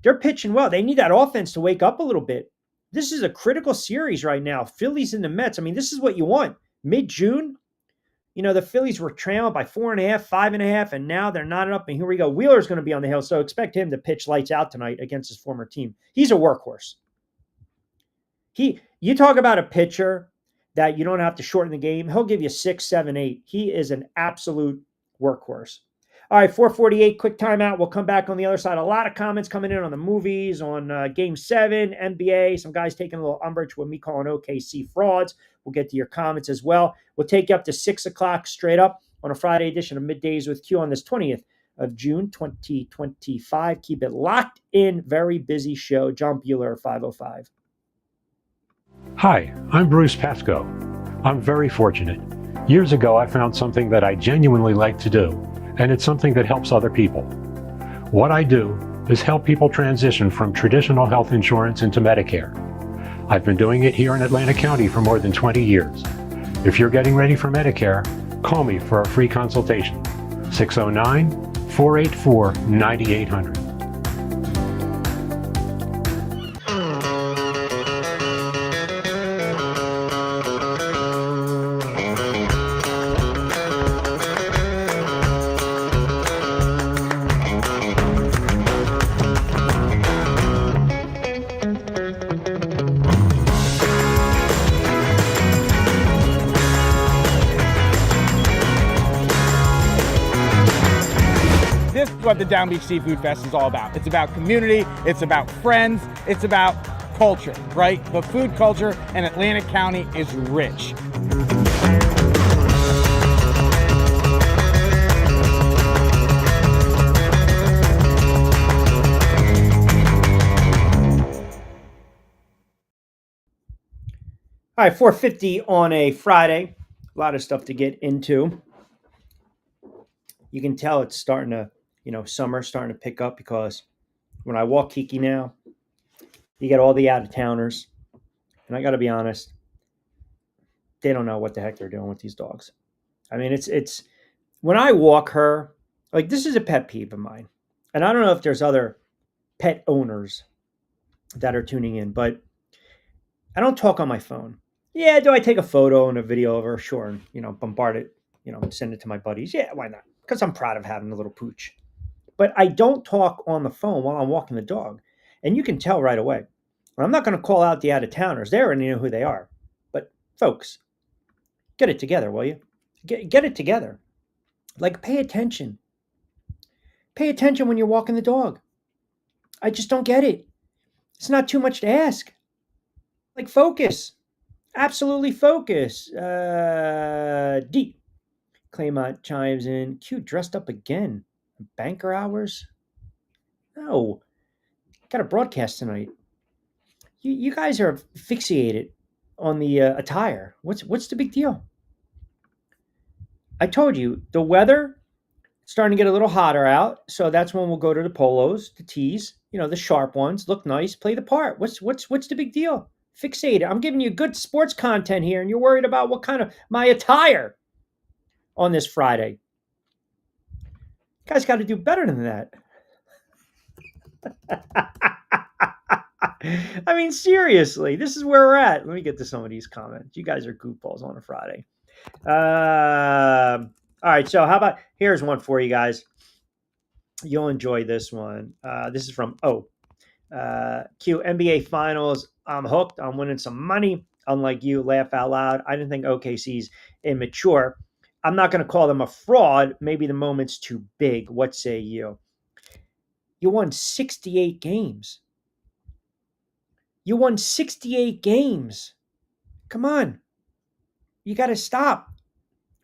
They're pitching well. They need that offense to wake up a little bit. This is a critical series right now. Phillies and the Mets. I mean, this is what you want. Mid-June, the Phillies were trailing by 4.5, 5.5, and now they're knotted up, and here we go. Wheeler's going to be on the hill, so expect him to pitch lights out tonight against his former team. He's a workhorse. You talk about a pitcher that you don't have to shorten the game. He'll give you 6, 7, 8. He is an absolute workhorse. All right, 4:48, quick timeout. We'll come back on the other side. A lot of comments coming in on the movies, on Game 7, NBA. Some guys taking a little umbrage with me calling OKC frauds. We'll get to your comments as well. We'll take you up to 6 o'clock straight up on a Friday edition of Middays with Q on this 20th of June, 2025. Keep it locked in. Very busy show. John Bueller, 5:05. Hi, I'm Bruce Pascoe. I'm very fortunate. Years ago, I found something that I genuinely like to do, and it's something that helps other people. What I do is help people transition from traditional health insurance into Medicare. I've been doing it here in Atlantic County for more than 20 years. If you're getting ready for Medicare, call me for a free consultation. 609 484 9800. This is what the Down Beach Seafood Fest is all about. It's about community, it's about friends, it's about culture, right? The food culture in Atlantic County is rich. All right, 4:50 on a Friday. A lot of stuff to get into. You can tell it's starting to, summer's starting to pick up because when I walk Kiki now, you get all the out-of-towners. And I got to be honest, they don't know what the heck they're doing with these dogs. I mean, it's when I walk her, like this is a pet peeve of mine. And I don't know if there's other pet owners that are tuning in, but I don't talk on my phone. Yeah, do I take a photo and a video of her? Sure. And, bombard it, and send it to my buddies. Yeah, why not? Because I'm proud of having a little pooch. But I don't talk on the phone while I'm walking the dog. And you can tell right away. I'm not going to call out the out-of-towners. They already know who they are. But folks, get it together, will you? Get it together. Like, pay attention. Pay attention when you're walking the dog. I just don't get it. It's not too much to ask. Like, focus. Absolutely focus. D. Claymont chimes in. Q dressed up again. Banker hours? No. Got a broadcast tonight. You guys are fixated on the attire. What's the big deal? I told you, the weather starting to get a little hotter out, so that's when we'll go to the polos, the tees, the sharp ones, look nice, play the part. What's the big deal? Fixated. I'm giving you good sports content here, and you're worried about what kind of my attire on this Friday. You guys got to do better than that. I mean, seriously, this is where we're at. Let me get to some of these comments. You guys are goofballs on a Friday. All right, so how about, here's one for you guys. You'll enjoy this one. This is from Q, NBA Finals. I'm hooked. I'm winning some money. Unlike you, laugh out loud. I didn't think OKC's immature. I'm not going to call them a fraud. Maybe the moment's too big. What say you? You won 68 games. You won 68 games. Come on. You got to stop.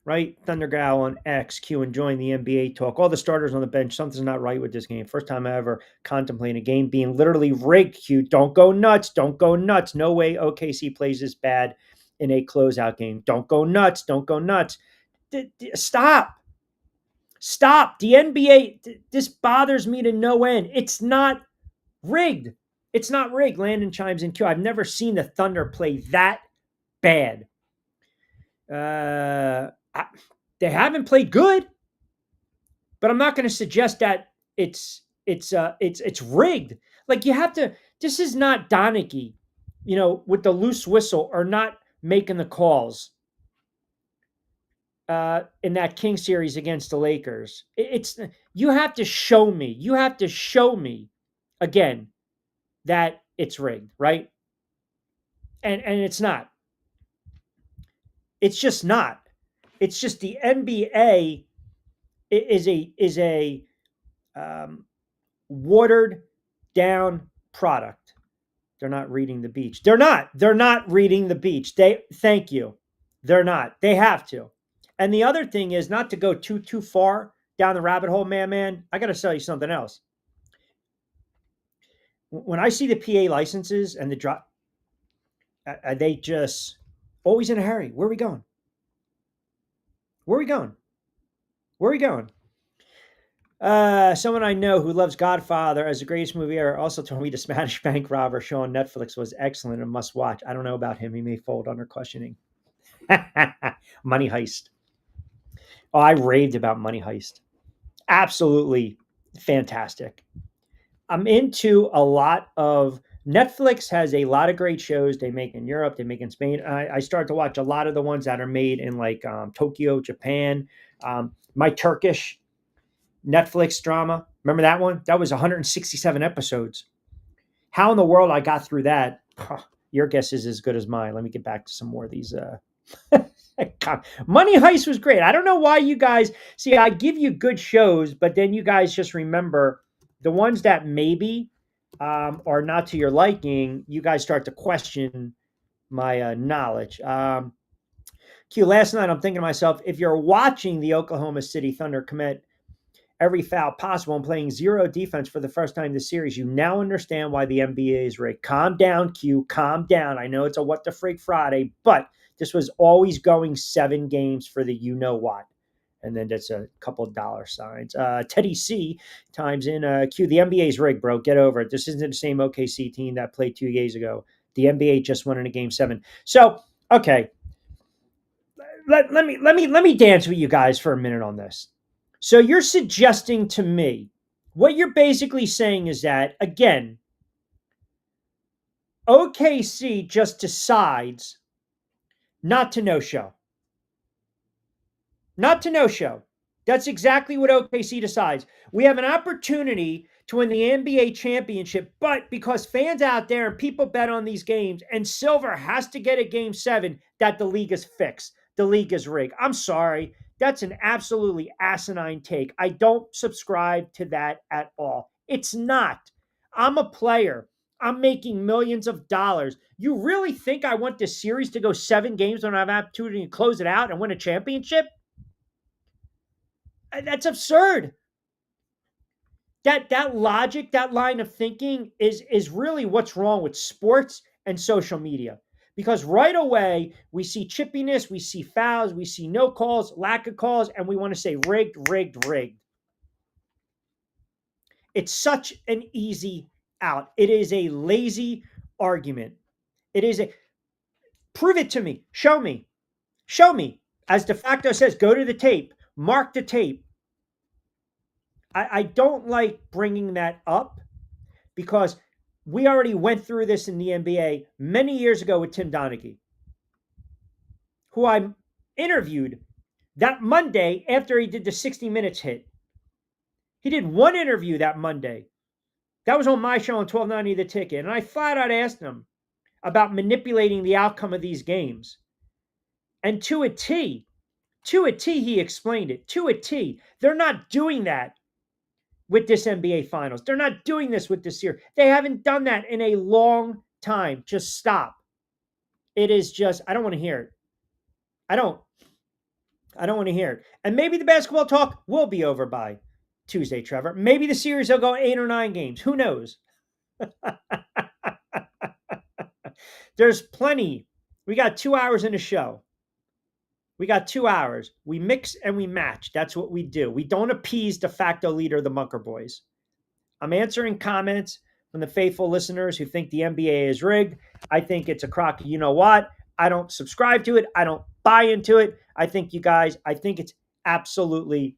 Right? Thundergal on XQ enjoying the NBA talk. All the starters on the bench. Something's not right with this game. First time I ever contemplate a game being literally rigged. Q, don't go nuts. Don't go nuts. No way OKC plays this bad in a closeout game. Don't go nuts. Don't go nuts. Stop. Stop. The NBA, this bothers me to no end. It's not rigged. It's not rigged. Landon chimes in Q. I've never seen the Thunder play that bad. They haven't played good, but I'm not going to suggest that it's rigged. Like you have to. This is not Donaghy, with the loose whistle or not making the calls in that King series against the Lakers. You have to show me. You have to show me again that it's rigged, right? And it's not. It's just not. It's just the NBA is a watered down product. They're not reading the beach. They're not reading the beach. Thank you. They're not. They have to. And the other thing is not to go too far down the rabbit hole, man. I got to tell you something else. When I see the PA licenses and the drop, they just always in a hurry. Where are we going? Where are we going? Where are we going? Someone I know who loves Godfather as the greatest movie ever also told me the Spanish bank robber show on Netflix was excellent and must watch. I don't know about him. He may fold under questioning. Money Heist. Oh, I raved about Money Heist. absolutely fantastic. I'm into a lot of Netflix has a lot of great shows they make in Europe, they make in Spain. I start to watch a lot of the ones that are made in like Tokyo, Japan. My Turkish Netflix drama, remember that one? That was 167 episodes. How in the world I got through that? Your guess is as good as mine. Let me get back to some more of these. Money Heist was great. I don't know why you guys see. I give you good shows, but then you guys just remember the ones that maybe are not to your liking. You guys start to question my knowledge. Q. Last night, I'm thinking to myself, if you're watching the Oklahoma City Thunder commit every foul possible and playing zero defense for the first time this series, you now understand why the NBA is rigged. Calm down, Q. Calm down. I know it's a what the freak Friday, but this was always going 7 games for the you know what. And then that's a couple of dollar signs. Teddy C times in Q. The NBA's rigged, bro. Get over it. This isn't the same OKC team that played 2 days ago. The NBA just won in a game 7. So, okay. Let me dance with you guys for a minute on this. So you're suggesting to me, what you're basically saying is that, again, OKC just decides not to no-show. Not to no-show. That's exactly what OKC decides. We have an opportunity to win the NBA championship, but because fans out there and people bet on these games, and Silver has to get a game 7, that the league is fixed. The league is rigged. I'm sorry. That's an absolutely asinine take. I don't subscribe to that at all. It's not. I'm a player. I'm making millions of dollars. You really think I want this series to go 7 games when I have an opportunity to close it out and win a championship? That's absurd. That logic, that line of thinking is really what's wrong with sports and social media. Because right away, we see chippiness, we see fouls, we see no calls, lack of calls, and we want to say rigged, rigged, rigged. It's such an easy out. It is a lazy argument. It is a, prove it to me. Show me. Show me. As de facto says, go to the tape. Mark the tape. I don't like bringing that up because we already went through this in the NBA many years ago with Tim Donaghy, who I interviewed that Monday after he did the 60 Minutes hit. He did one interview that Monday. That was on my show on 1290 The Ticket. And I flat out asked him about manipulating the outcome of these games. And to a T, he explained it. To a T. They're not doing that with this NBA Finals. They're not doing this with this year. They haven't done that in a long time. Just stop. It is just, I don't want to hear it. I don't want to hear it. And maybe the basketball talk will be over by Tuesday, Trevor. Maybe the series will go 8 or 9 games. Who knows? There's plenty. We got 2 hours in a show. We got 2 hours. We mix and we match. That's what we do. We don't appease de facto leader, the Munker Boys. I'm answering comments from the faithful listeners who think the NBA is rigged. I think it's a crock. You know what? I don't subscribe to it. I don't buy into it. I think it's absolutely,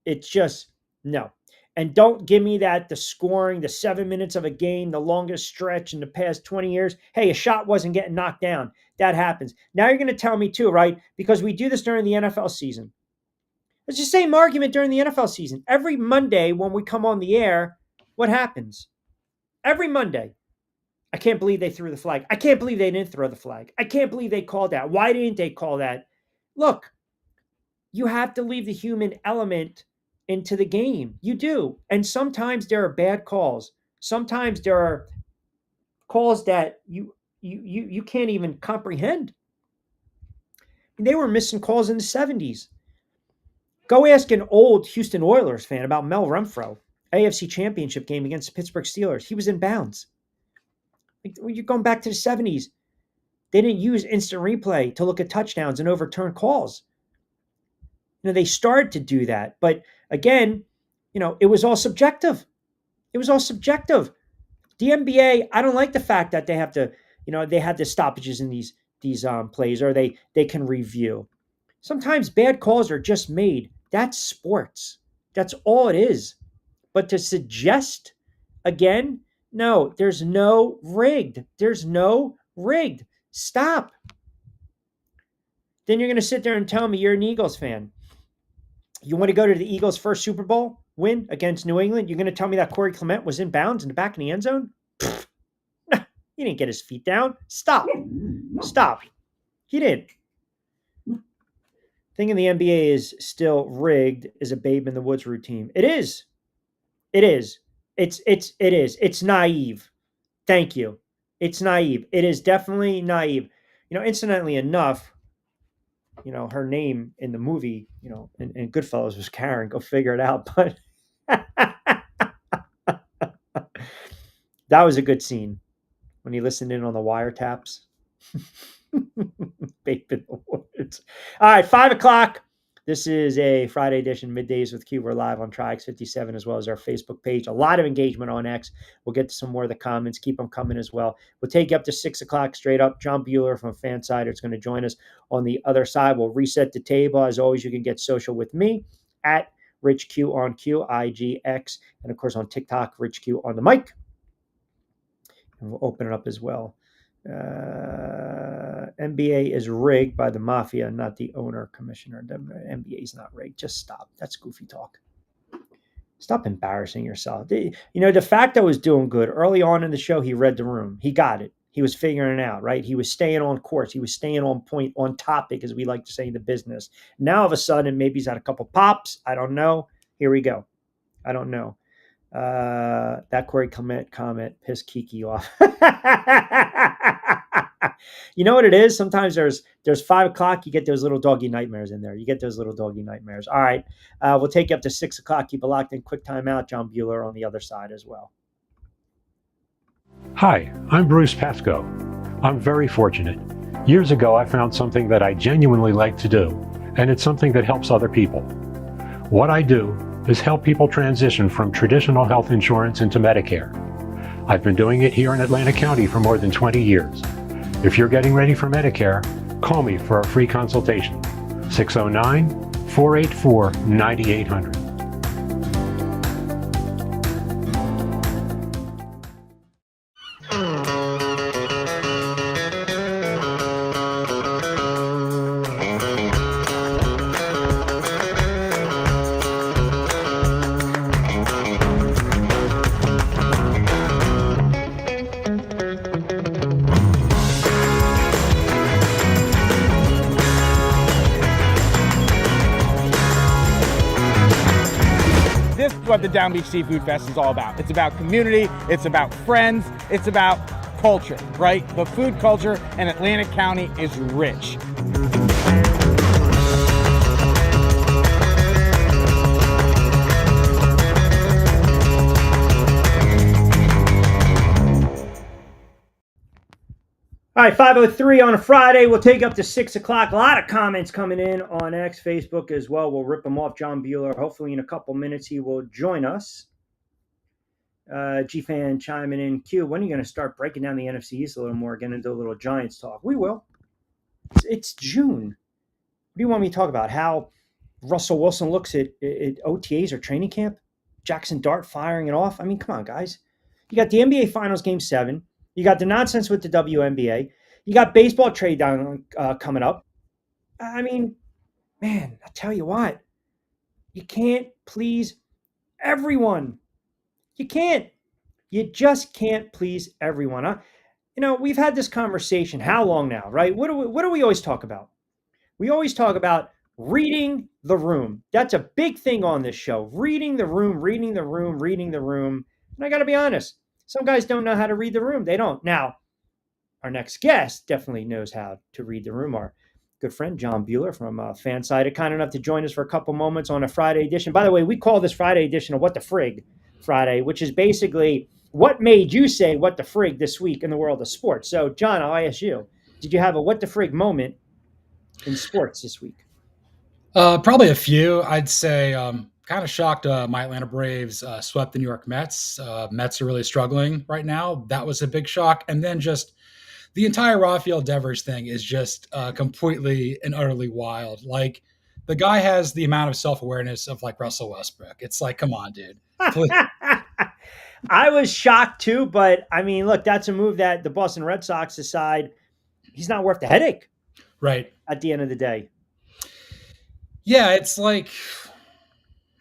it's just, no. And don't give me that, the scoring, the 7 minutes of a game, the longest stretch in the past 20 years. Hey, a shot wasn't getting knocked down. That happens. Now you're going to tell me too, right? Because we do this during the NFL season. It's the same argument during the NFL season. Every Monday when we come on the air, what happens? Every Monday. I can't believe they threw the flag. I can't believe they didn't throw the flag. I can't believe they called that. Why didn't they call that? Look, you have to leave the human element into the game. You do. And sometimes there are bad calls. Sometimes there are calls that you can't even comprehend. They were missing calls in the 70s. Go ask an old Houston Oilers fan about Mel Renfro, AFC Championship game against the Pittsburgh Steelers. He was in bounds. You're going back to the 70s. They didn't use instant replay to look at touchdowns and overturn calls. They started to do that. But again, it was all subjective. It was all subjective. The NBA, I don't like the fact that they have to, they had the stoppages in these plays, or they can review. Sometimes bad calls are just made. That's sports. That's all it is. But to suggest again, no, there's no rigged. There's no rigged. Stop. Then you're going to sit there and tell me you're an Eagles fan. You want to go to the Eagles' first Super Bowl win against New England? You're going to tell me that Corey Clement was in bounds in the back of the end zone? No, he didn't get his feet down. Stop. He didn't. Thinking the NBA is still rigged is a babe in the woods routine. It is. It is. It is. It's naive. Thank you. It's naive. It is definitely naive. Incidentally enough, her name in the movie, in Goodfellas was Karen. Go figure it out. But that was a good scene when he listened in on the wiretaps. Babe in the woods. All right, 5:00. This is a Friday edition Middays with Q. We're live on Triax57 as well as our Facebook page. A lot of engagement on X. We'll get to some more of the comments. Keep them coming as well. We'll take you up to 6 o'clock straight up. John Bueller from Fansider is going to join us on the other side. We'll reset the table. As always, you can get social with me at Rich Q on Q, IGX, and of course on TikTok, Rich Q on the mic. And we'll open it up as well. NBA is rigged by the mafia, not the owner, commissioner. The NBA is not rigged. Just stop. That's goofy talk. Stop embarrassing yourself. The fact that was doing good early on in the show, he read the room. He got it. He was figuring it out, right? He was staying on course. He was staying on point, on topic, as we like to say in the business. Now, all of a sudden, maybe he's had a couple pops. I don't know. Here we go. I don't know. That Corey Clement comment pissed Kiki off. You know what it is? Sometimes there's 5 o'clock. You get those little doggy nightmares in there. All right. We'll take you up to 6 o'clock. Keep it locked in. Quick timeout. John Bueller on the other side as well. Hi, I'm Bruce Pascoe. I'm very fortunate. Years ago, I found something that I genuinely like to do, and it's something that helps other people. What I do is help people transition from traditional health insurance into Medicare. I've been doing it here in Atlantic County for more than 20 years. If you're getting ready for Medicare, call me for a free consultation. 609-484-9800. What the Down Beach Seafood Fest is all about. It's about community, it's about friends, it's about culture, right? The food culture in Atlantic County is rich. All right, 5:03 on a Friday. We'll take up to 6 o'clock. A lot of comments coming in on X, Facebook as well. We'll rip them off. John Bueller, hopefully in a couple minutes, he will join us. G-Fan chiming in. Q, when are you going to start breaking down the NFC East a little more, getting into a little Giants talk? We will. It's June. What do you want me to talk about? How Russell Wilson looks at OTAs or training camp? Jackson Dart firing it off? I mean, come on, guys. You got the NBA Finals Game 7. You got the nonsense with the WNBA. You got baseball trade down coming up. I mean, man, I tell you what, you can't please everyone. You can't. You just can't please everyone. We've had this conversation. How long now, right? What do we always talk about? We always talk about reading the room. That's a big thing on this show. Reading the room. And I got to be honest. Some guys don't know how to read the room. They don't. Now, our next guest definitely knows how to read the room. Our good friend, John Bueller from Fansider, kind enough to join us for a couple moments on a Friday edition. By the way, we call this Friday edition a What the Frig Friday, which is basically what made you say what the frig this week in the world of sports. So, John, I'll ask you, did you have a what the frig moment in sports this week? Probably a few. I'd say kind of shocked my Atlanta Braves swept the New York Mets. Mets are really struggling right now. That was a big shock. And then just the entire Rafael Devers thing is just completely and utterly wild. Like, The guy has the amount of self-awareness of like Russell Westbrook. It's like, come on, dude. Please. I was shocked too, but I mean, look, that's a move that the Boston Red Sox decide he's not worth the headache Right. at the end of the day. Yeah, it's like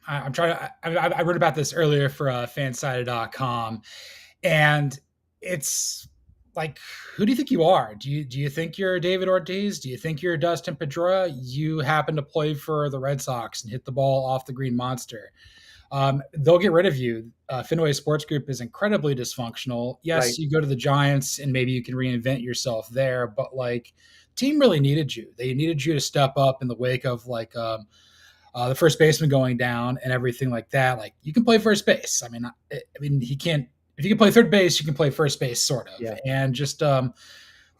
I'm trying to. I wrote about this earlier for fansided.com, and it's like, who do you think you are? Do you think you're David Ortiz? Do you think you're Dustin Pedroia? You happen to play for the Red Sox and hit the ball off the green monster. They'll get rid of you. Fenway Sports Group is incredibly dysfunctional. Yes, Right. you go to the Giants and maybe you can reinvent yourself there, but like, team really needed you. They needed you to step up in the wake of like the first baseman going down and everything like that. Like, you can play first base. I mean, he can't. If you can play third base, you can play first base, sort of. Yeah. And just the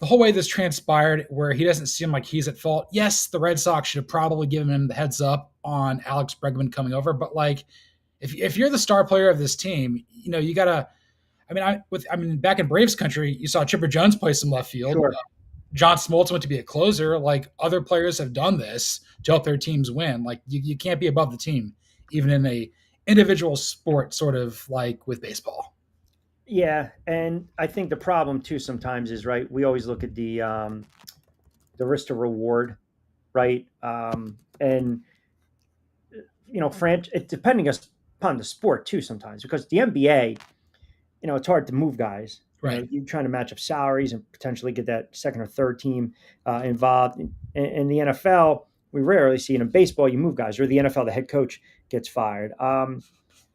whole way this transpired, where he doesn't seem like he's at fault. Yes, the Red Sox should have probably given him the heads up on Alex Bregman coming over, but like, if you're the star player of this team, you know, you gotta. I mean, back in Braves country, you saw Chipper Jones play some left field. Sure. John Smoltz went to be a closer. Like, other players have done this to help their teams win. Like, you can't be above the team, even in a individual sport, sort of like with baseball. Yeah, and I think the problem too sometimes is, right, we always look at the risk to reward, right? And you know, depending upon the sport too sometimes, because the NBA, you know, it's hard to move guys. Right. You know, you're trying to match up salaries and potentially get that second or third team involved. In the NFL, we rarely see it. In baseball, you move guys, or the NFL, the head coach gets fired.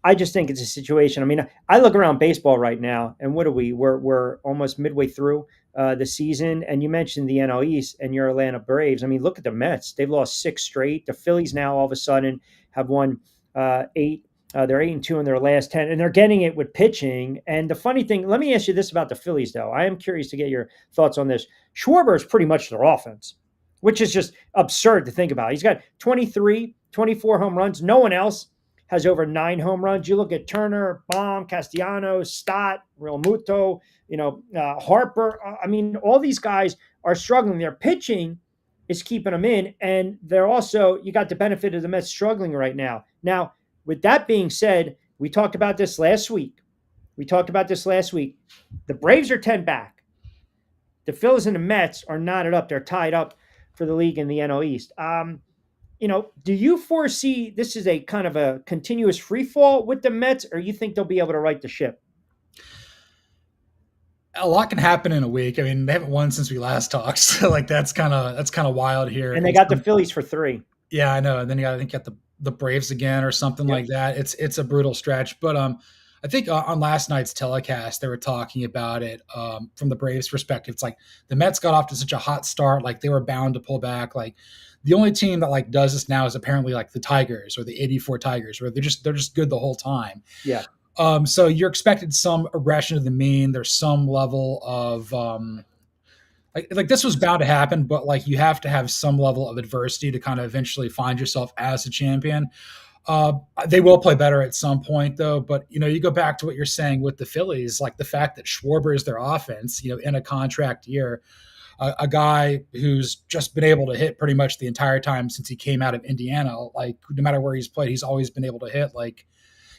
I just think it's a situation. I mean, I look around baseball right now, and what are we? We're almost midway through the season, and you mentioned the NL East and your Atlanta Braves. I mean, look at the Mets; they've lost 6 straight. The Phillies now all of a sudden have won 8. They're 8-2 in their last 10, and they're getting it with pitching. And the funny thing, let me ask you this about the Phillies, though. I am curious to get your thoughts on this. Schwarber is pretty much their offense, which is just absurd to think about. He's got 23, 24 home runs. No one else has over 9 home runs. You look at Turner, Baum, Castellanos, Stott, Real Muto, Harper. I mean, all these guys are struggling. Their pitching is keeping them in, and they're also, you got the benefit of the Mets struggling right now. Now, with that being said, we talked about this last week. The Braves are 10 back. The Phillies and the Mets are knotted up. They're tied up for the league in the NL East. Do you foresee this is a kind of a continuous free fall with the Mets, or you think they'll be able to right the ship? A lot can happen in a week. I mean, they haven't won since we last talked. So like, that's kind of wild here. And they got the Phillies for 3. Yeah, I know. And then you got the Braves again or something like that. It's a brutal stretch. But I think on last night's telecast, they were talking about it from the Braves perspective. It's like the Mets got off to such a hot start, like they were bound to pull back. Like, the only team that like does this now is apparently like the Tigers or the 84 Tigers, where they're just good the whole time. Yeah. So you're expected some regression to the mean. There's some level of like this was bound to happen, but like, you have to have some level of adversity to kind of eventually find yourself as a champion. They will play better at some point, though. But you go back to what you're saying with the Phillies, like the fact that Schwarber is their offense, in a contract year, a guy who's just been able to hit pretty much the entire time since he came out of Indiana. Like, no matter where he's played, he's always been able to hit. Like,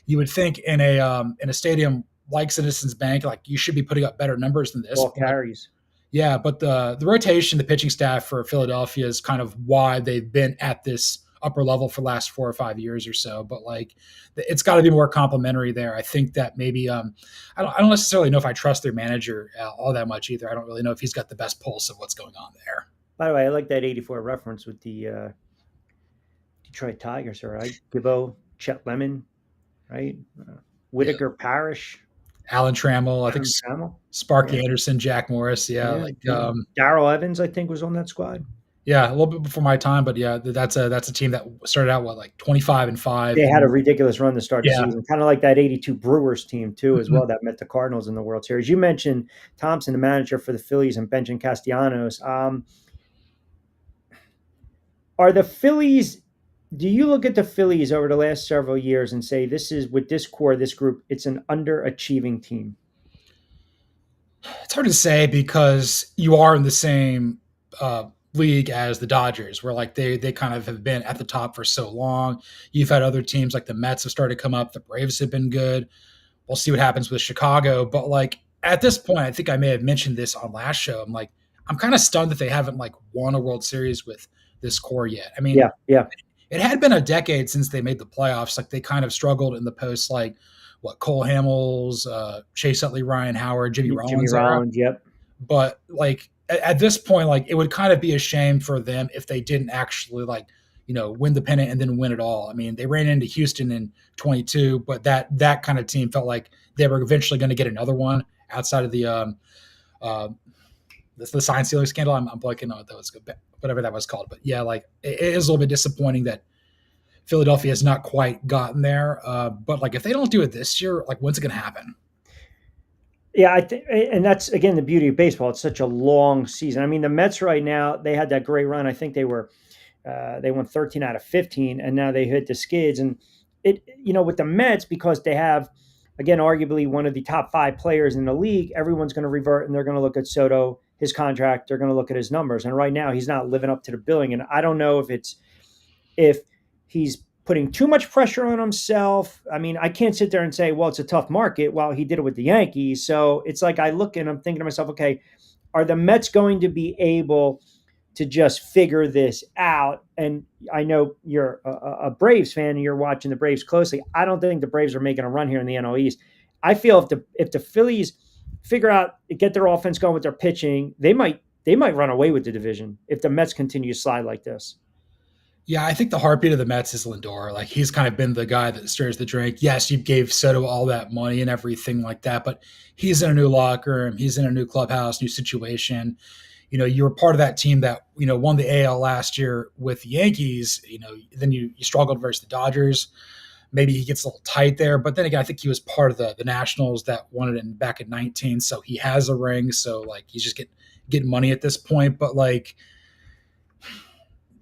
you would think in a stadium like Citizens Bank, like, you should be putting up better numbers than this. Ball carries. Yeah, but the rotation, the pitching staff for Philadelphia is kind of why they've been at this upper level for the last 4 or 5 years or so. But like, it's got to be more complimentary there. I think that maybe I don't necessarily know if I trust their manager all that much either. I don't really know if he's got the best pulse of what's going on there. By the way, I like that 84 reference with the Detroit Tigers, right? Gibbo, Chet Lemon, right? Whitaker, Parrish. Alan Trammell, I think Sparky Anderson, Jack Morris. Darrell Evans, I think, was on that squad. Yeah, a little bit before my time, but yeah, that's a team that started out like 25-5. They had a ridiculous run to start the season, kind of like that 82 Brewers team too, as well, that met the Cardinals in the World Series. You mentioned Thompson, the manager for the Phillies, and Benjamin Castellanos. Are the Phillies? Do you look at the Phillies over the last several years and say, this is, with this core, this group, it's an underachieving team? It's hard to say because you are in the same league as the Dodgers, where like they kind of have been at the top for so long. You've had other teams like the Mets have started to come up. The Braves have been good. We'll see what happens with Chicago. But like at this point, I think I may have mentioned this on last show. I'm kind of stunned that they haven't like won a World Series with this core yet. I mean, Yeah. it had been a decade since they made the playoffs. Like they kind of struggled in the post, like what Cole Hamels, Chase Utley, Ryan Howard, Jimmy Rollins era. Yep. But like at this point, like it would kind of be a shame for them if they didn't actually like, win the pennant and then win it all. I mean, they ran into Houston in 22, but that kind of team felt like they were eventually going to get another one outside of the sign stealing scandal. I'm blanking on what that was, whatever that was called. But yeah, like it is a little bit disappointing that Philadelphia has not quite gotten there. But like if they don't do it this year, like when's it going to happen? Yeah, I think, and that's again the beauty of baseball. It's such a long season. I mean, the Mets right now, they had that great run. I think they won 13 out of 15, and now they hit the skids. And with the Mets, because they have, again, arguably one of the top 5 players in the league, everyone's going to revert and they're going to look at Soto, his contract. They're going to look at his numbers, and right now he's not living up to the billing. And I don't know if he's putting too much pressure on himself. I mean, I can't sit there and say, well, it's a tough market. Well, he did it with the Yankees. So it's like I look and I'm thinking to myself, okay, are the Mets going to be able to just figure this out? And I know you're a Braves fan and you're watching the Braves closely. I don't think the Braves are making a run here in the NL East. I feel if the Phillies figure out, get their offense going with their pitching, they might run away with the division if the Mets continue to slide like this. Yeah, I think the heartbeat of the Mets is Lindor. Like he's kind of been the guy that stirs the drink. Yes, you gave Soto all that money and everything like that, but he's in a new locker room. He's in a new clubhouse, new situation. You were part of that team that, won the AL last year with the Yankees. Then you struggled versus the Dodgers. Maybe he gets a little tight there. But then again, I think he was part of the Nationals that won it back in 19. So he has a ring. So like he's just getting money at this point. But like,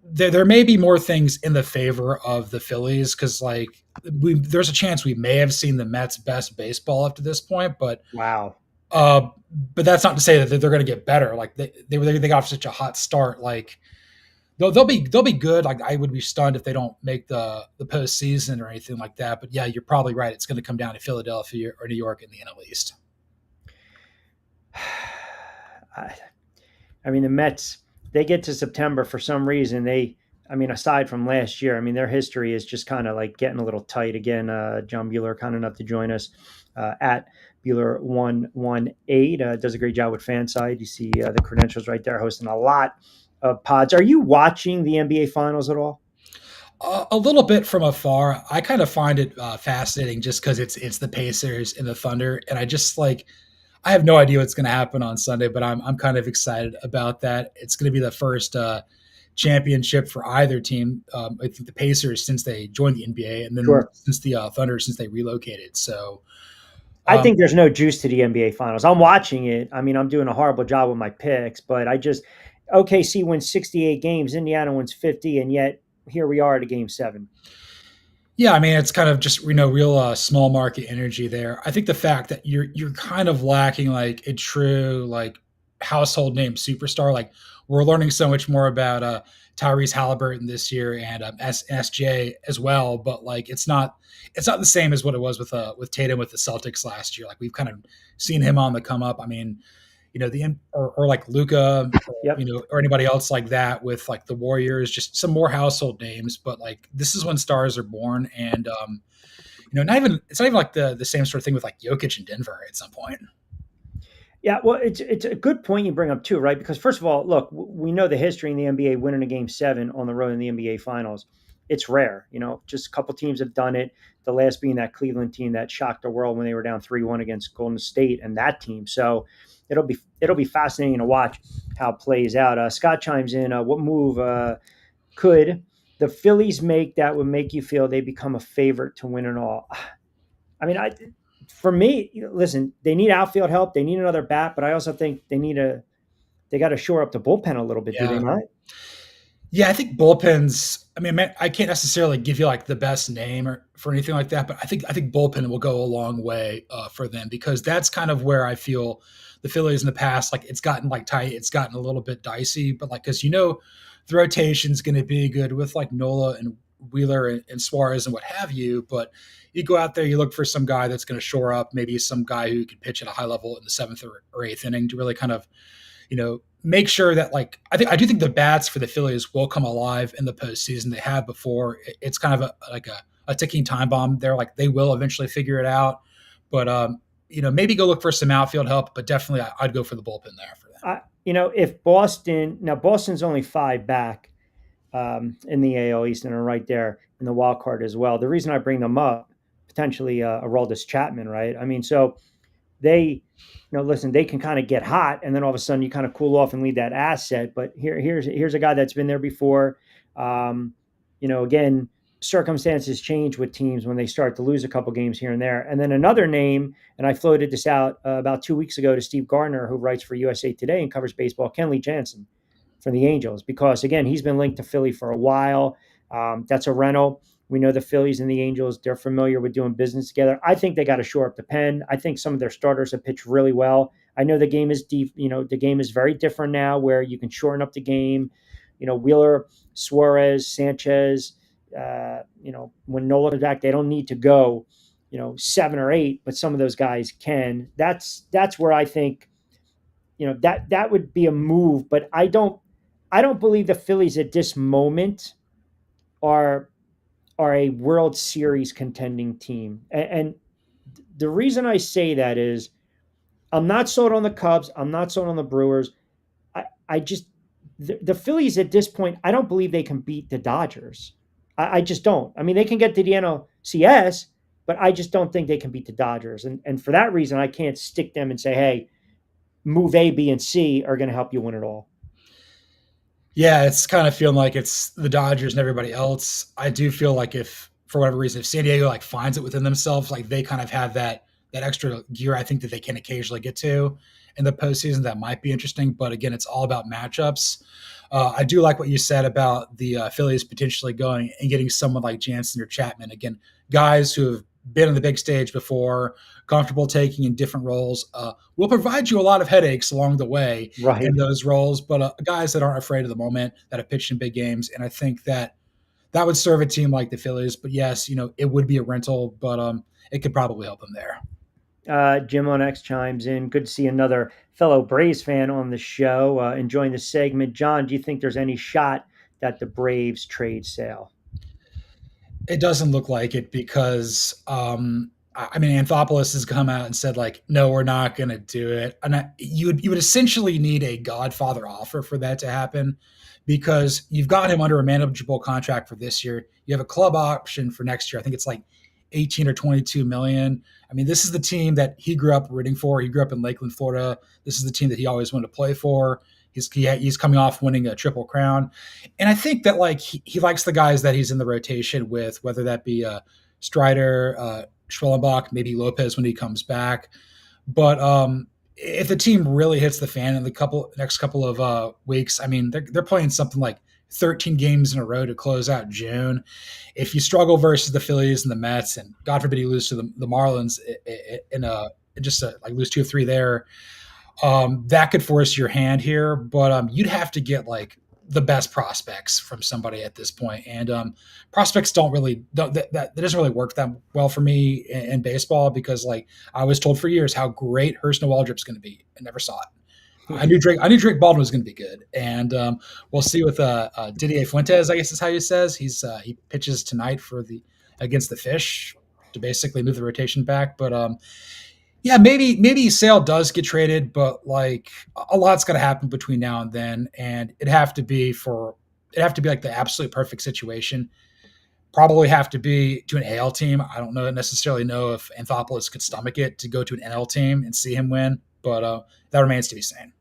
there may be more things in the favor of the Phillies because like there's a chance we may have seen the Mets' best baseball up to this point, but wow. But that's not to say that they're going to get better. Like they got off such a hot start. Like they'll be good. Like I would be stunned if they don't make the postseason or anything like that. But yeah, you're probably right. It's going to come down to Philadelphia or New York in the NL East. I mean, the Mets, they get to September for some reason. Aside from last year, their history is just kind of like getting a little tight again. John Bueller, kind enough to join us at Bueller118, does a great job with Fanside. You see the credentials right there, hosting a lot of pods. Are you watching the NBA Finals at all? A little bit from afar. I kind of find it fascinating just because it's the Pacers and the Thunder, and I have no idea what's going to happen on Sunday, but I'm kind of excited about that. It's going to be the first championship for either team. I think the Pacers since they joined the NBA, and then since the Thunder since they relocated. So I think there's no juice to the NBA Finals. I'm watching it. I'm doing a horrible job with my picks, but OKC wins 68 games, Indiana wins 50, and yet here we are at a Game 7. Yeah, it's kind of just real small market energy there. I think the fact that you're kind of lacking like a true like household name superstar. Like we're learning so much more about Tyrese Halliburton this year and SJ as well, but like it's not the same as what it was with Tatum with the Celtics last year. Like we've kind of seen him on the come up. Or like Luka, yep. Or anybody else like that with like the Warriors, just some more household names. But like this is when stars are born, and it's not even like the same sort of thing with like Jokic in Denver at some point. Yeah, well, it's a good point you bring up too, right? Because first of all, look, we know the history in the NBA winning a Game 7 on the road in the NBA Finals. It's rare, just a couple teams have done it. The last being that Cleveland team that shocked the world when they were down 3-1 against Golden State and that team. So it'll be fascinating to watch how it plays out. Scott chimes in. What move could the Phillies make that would make you feel they become a favorite to win it all? For me, listen, they need outfield help. They need another bat, but I also think they got to shore up the bullpen a little bit. Yeah. Do they not? Yeah, I think bullpens. I mean, I can't necessarily give you like the best name or for anything like that, but I think bullpen will go a long way for them because that's kind of where I feel the Phillies in the past, like it's gotten like tight, it's gotten a little bit dicey, but like because the rotation's going to be good with like Nola and Wheeler and Suarez and what have you, but you go out there, you look for some guy that's going to shore up, maybe some guy who can pitch at a high level in the seventh or eighth inning to really kind of make sure that like I do think the bats for the Phillies will come alive in the postseason. They have before. It's kind of a ticking time bomb. They're like they will eventually figure it out, but maybe go look for some outfield help. But definitely, I'd go for the bullpen there for them. If Boston's only 5 back in the AL East and are right there in the wild card as well. The reason I bring them up, potentially Aroldis Chapman, right? I mean, so they, listen, they can kind of get hot, and then all of a sudden you kind of cool off and leave that asset. But here's a guy that's been there before. Again, circumstances change with teams when they start to lose a couple games here and there. And then another name, and I floated this out about 2 weeks ago to Steve Gardner, who writes for USA Today and covers baseball, Kenley Jansen from the Angels, because again, he's been linked to Philly for a while. That's a rental. We know the Phillies and the Angels, they're familiar with doing business together. I think they got to shore up the pen. I think some of their starters have pitched really well. I know the game is deep. The game is very different now where you can shorten up the game. Wheeler, Suarez, Sanchez, when Nola is back, they don't need to go, 7 or 8, but some of those guys can. That's where I think, that would be a move, but I don't believe the Phillies at this moment are a World Series contending team. And the reason I say that is I'm not sold on the Cubs. I'm not sold on the Brewers. I just, the Phillies at this point, I don't believe they can beat the Dodgers. I just don't. I mean, they can get to the NLCS, but I just don't think they can beat the Dodgers. And for that reason, I can't stick them and say, hey, move A, B, and C are going to help you win it all. Yeah, it's kind of feeling like it's the Dodgers and everybody else. I do feel like if, for whatever reason, if San Diego like finds it within themselves, like they kind of have that extra gear, I think that they can occasionally get to in the postseason, that might be interesting. But again, it's all about matchups. I do like what you said about the Phillies potentially going and getting someone like Jansen or Chapman. Again, guys who have been on the big stage before, comfortable taking in different roles, will provide you a lot of headaches along the way in those roles. But guys that aren't afraid of the moment, that have pitched in big games, and I think that would serve a team like the Phillies. But yes, it would be a rental, but it could probably help them there. Jim on X chimes in. Good to see another fellow Braves fan on the show. Enjoying the segment. John, do you think there's any shot that the Braves trade Sale? It doesn't look like it because, Anthopoulos has come out and said, like, no, we're not going to do it. And you would essentially need a Godfather offer for that to happen because you've got him under a manageable contract for this year. You have a club option for next year. I think it's like 18 or 22 million. I mean, this is the team that he grew up rooting for. He grew up in Lakeland, Florida. This is the team that he always wanted to play for. He's coming off winning a Triple Crown. And I think that like he likes the guys that he's in the rotation with, whether that be Strider, Schwellenbach, maybe Lopez when he comes back. But if the team really hits the fan in the next couple of weeks, I mean, they're playing something like 13 games in a row to close out June. If you struggle versus the Phillies and the Mets, and God forbid you lose to the Marlins like lose 2 or 3 there, that could force your hand here. But you'd have to get like the best prospects from somebody at this point. And prospects that doesn't really work that well for me in baseball because like I was told for years how great Hurst Waldrop's going to be. I never saw it. I knew Drake Baldwin was going to be good, and we'll see with Didier Fuentes. I guess is how he says he pitches tonight against the Fish to basically move the rotation back. But yeah, maybe Sale does get traded, but like a lot's got to happen between now and then, and it'd have to be like the absolute perfect situation. Probably have to be to an AL team. I don't necessarily know if Anthopoulos could stomach it to go to an NL team and see him win, but that remains to be seen.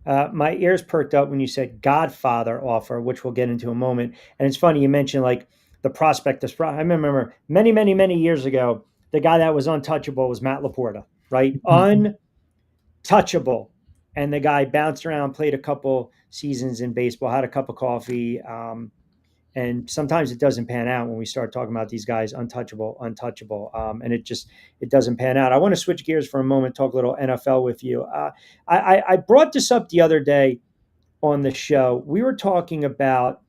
My ears perked up when you said Godfather offer, which we'll get into in a moment. And it's funny, you mentioned like the prospect. I remember many, many, many years ago, the guy that was untouchable was Matt Laporta, right? Mm-hmm. Untouchable. and the guy bounced around, played a couple seasons in baseball, had a cup of coffee. And sometimes it doesn't pan out when we start talking about these guys untouchable, and it doesn't pan out. I want to switch gears for a moment, talk a little NFL with you. I brought this up the other day on the show. We were talking about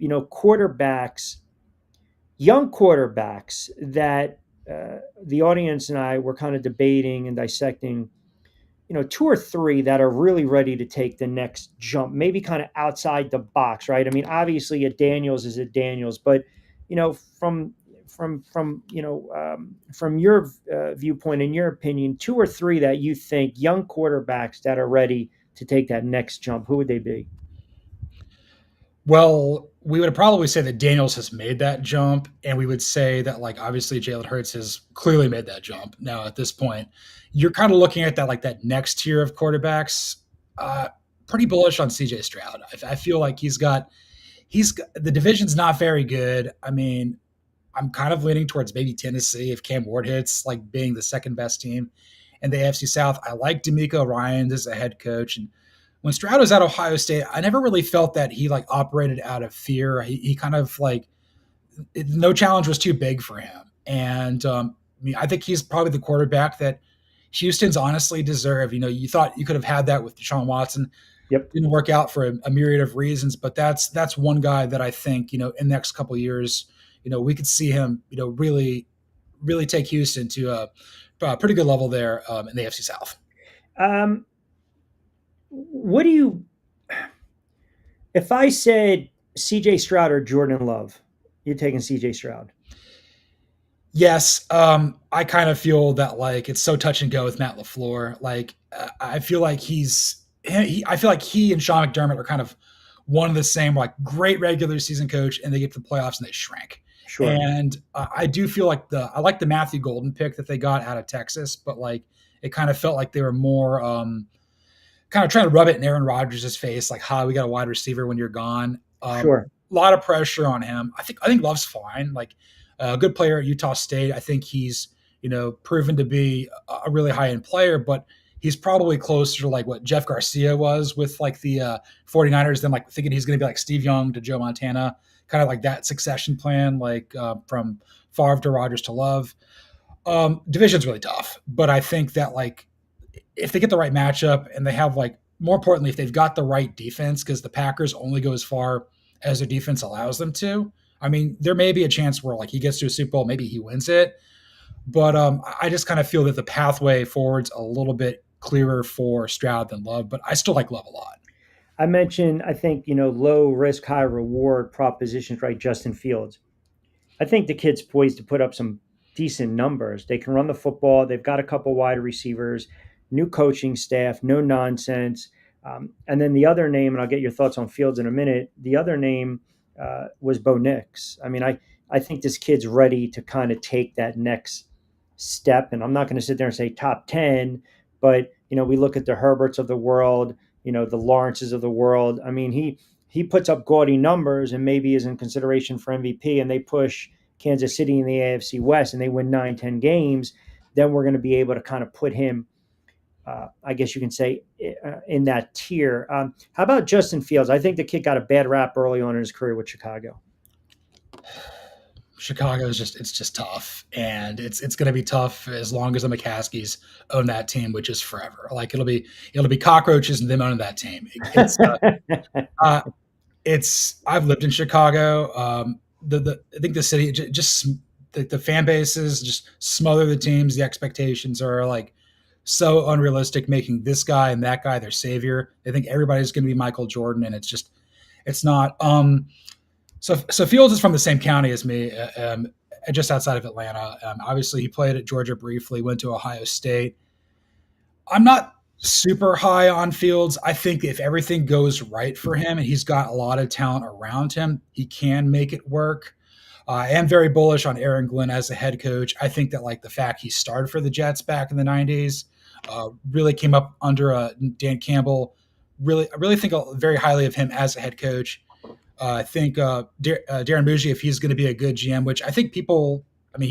quarterbacks, young quarterbacks that the audience and I were kind of debating and dissecting. Two or three that are really ready to take the next jump, maybe kind of outside the box, right? I mean, obviously a Daniels is a Daniels, but from your viewpoint, in your opinion, two or three that you think young quarterbacks that are ready to take that next jump, who would they be? Well, we would probably say that Daniels has made that jump, and we would say that, like, obviously Jalen Hurts has clearly made that jump. Now, at this point, you're kind of looking at that, like, that next tier of quarterbacks. Pretty bullish on CJ Stroud. I feel like he's got the division's not very good. I mean, I'm kind of leaning towards maybe Tennessee if Cam Ward hits, like, being the second best team in the AFC South. I like DeMeco Ryans as a head coach, and when Stroud was at Ohio State, I never really felt that he like operated out of fear. He kind of like no challenge was too big for him. And I think he's probably the quarterback that Houston's honestly deserved. You thought you could have had that with Deshaun Watson. Yep. Didn't work out for a myriad of reasons, but that's one guy that I think, in the next couple of years, we could see him, really, really take Houston to a pretty good level there in the AFC South. What do you, if I said CJ Stroud or Jordan Love, you're taking CJ Stroud? Yes. I kind of feel that like it's so touch and go with Matt LaFleur. Like I feel like he and Sean McDermott are kind of one of the same, like great regular season coach, and they get to the playoffs and they shrink. Sure. And I do feel like I like the Matthew Golden pick that they got out of Texas, but like it kind of felt like they were more kind of trying to rub it in Aaron Rodgers' face, like, we got a wide receiver when you're gone. Sure. A lot of pressure on him. I think Love's fine. Like a good player at Utah State. I think he's, proven to be a really high end player, but he's probably closer to like what Jeff Garcia was with like the 49ers than like thinking he's going to be like Steve Young to Joe Montana, kind of like that succession plan, like from Favre to Rodgers to Love. Division's really tough, but I think that like, if they get the right matchup and they have like, more importantly, if they've got the right defense, because the Packers only go as far as their defense allows them to. I mean, there may be a chance where like he gets to a Super Bowl, maybe he wins it. But I just kind of feel that the pathway forward's a little bit clearer for Stroud than Love, but I still like Love a lot. I mentioned, I think, low risk, high reward propositions, right? Justin Fields. I think the kid's poised to put up some decent numbers. They can run the football. They've got a couple wide receivers. New coaching staff, no nonsense. And then the other name, and I'll get your thoughts on Fields in a minute, the other name was Bo Nix. I mean, I think this kid's ready to kind of take that next step. And I'm not going to sit there and say top 10, but, we look at the Herberts of the world, the Lawrences of the world. I mean, he puts up gaudy numbers and maybe is in consideration for MVP, and they push Kansas City in the AFC West and they win 9-10 games. Then we're going to be able to kind of put him, I guess you can say, in that tier. How about Justin Fields? I think the kid got a bad rap early on in his career with Chicago. Chicago is just tough, and it's going to be tough as long as the McCaskies own that team, which is forever. Like it'll be cockroaches and them owning that team. I've lived in Chicago. I think the city just the fan bases just smother the teams. The expectations are like so unrealistic, making this guy and that guy their savior. They think everybody's going to be Michael Jordan, and it's not. So Fields is from the same county as me, just outside of Atlanta. Obviously, he played at Georgia briefly, went to Ohio State. I'm not super high on Fields. I think if everything goes right for him and he's got a lot of talent around him, he can make it work. I am very bullish on Aaron Glenn as a head coach. I think that like the fact he started for the Jets back in the 90s, really came up under Dan Campbell. I really think very highly of him as a head coach. I think Darren Muji, if he's going to be a good GM, which I think he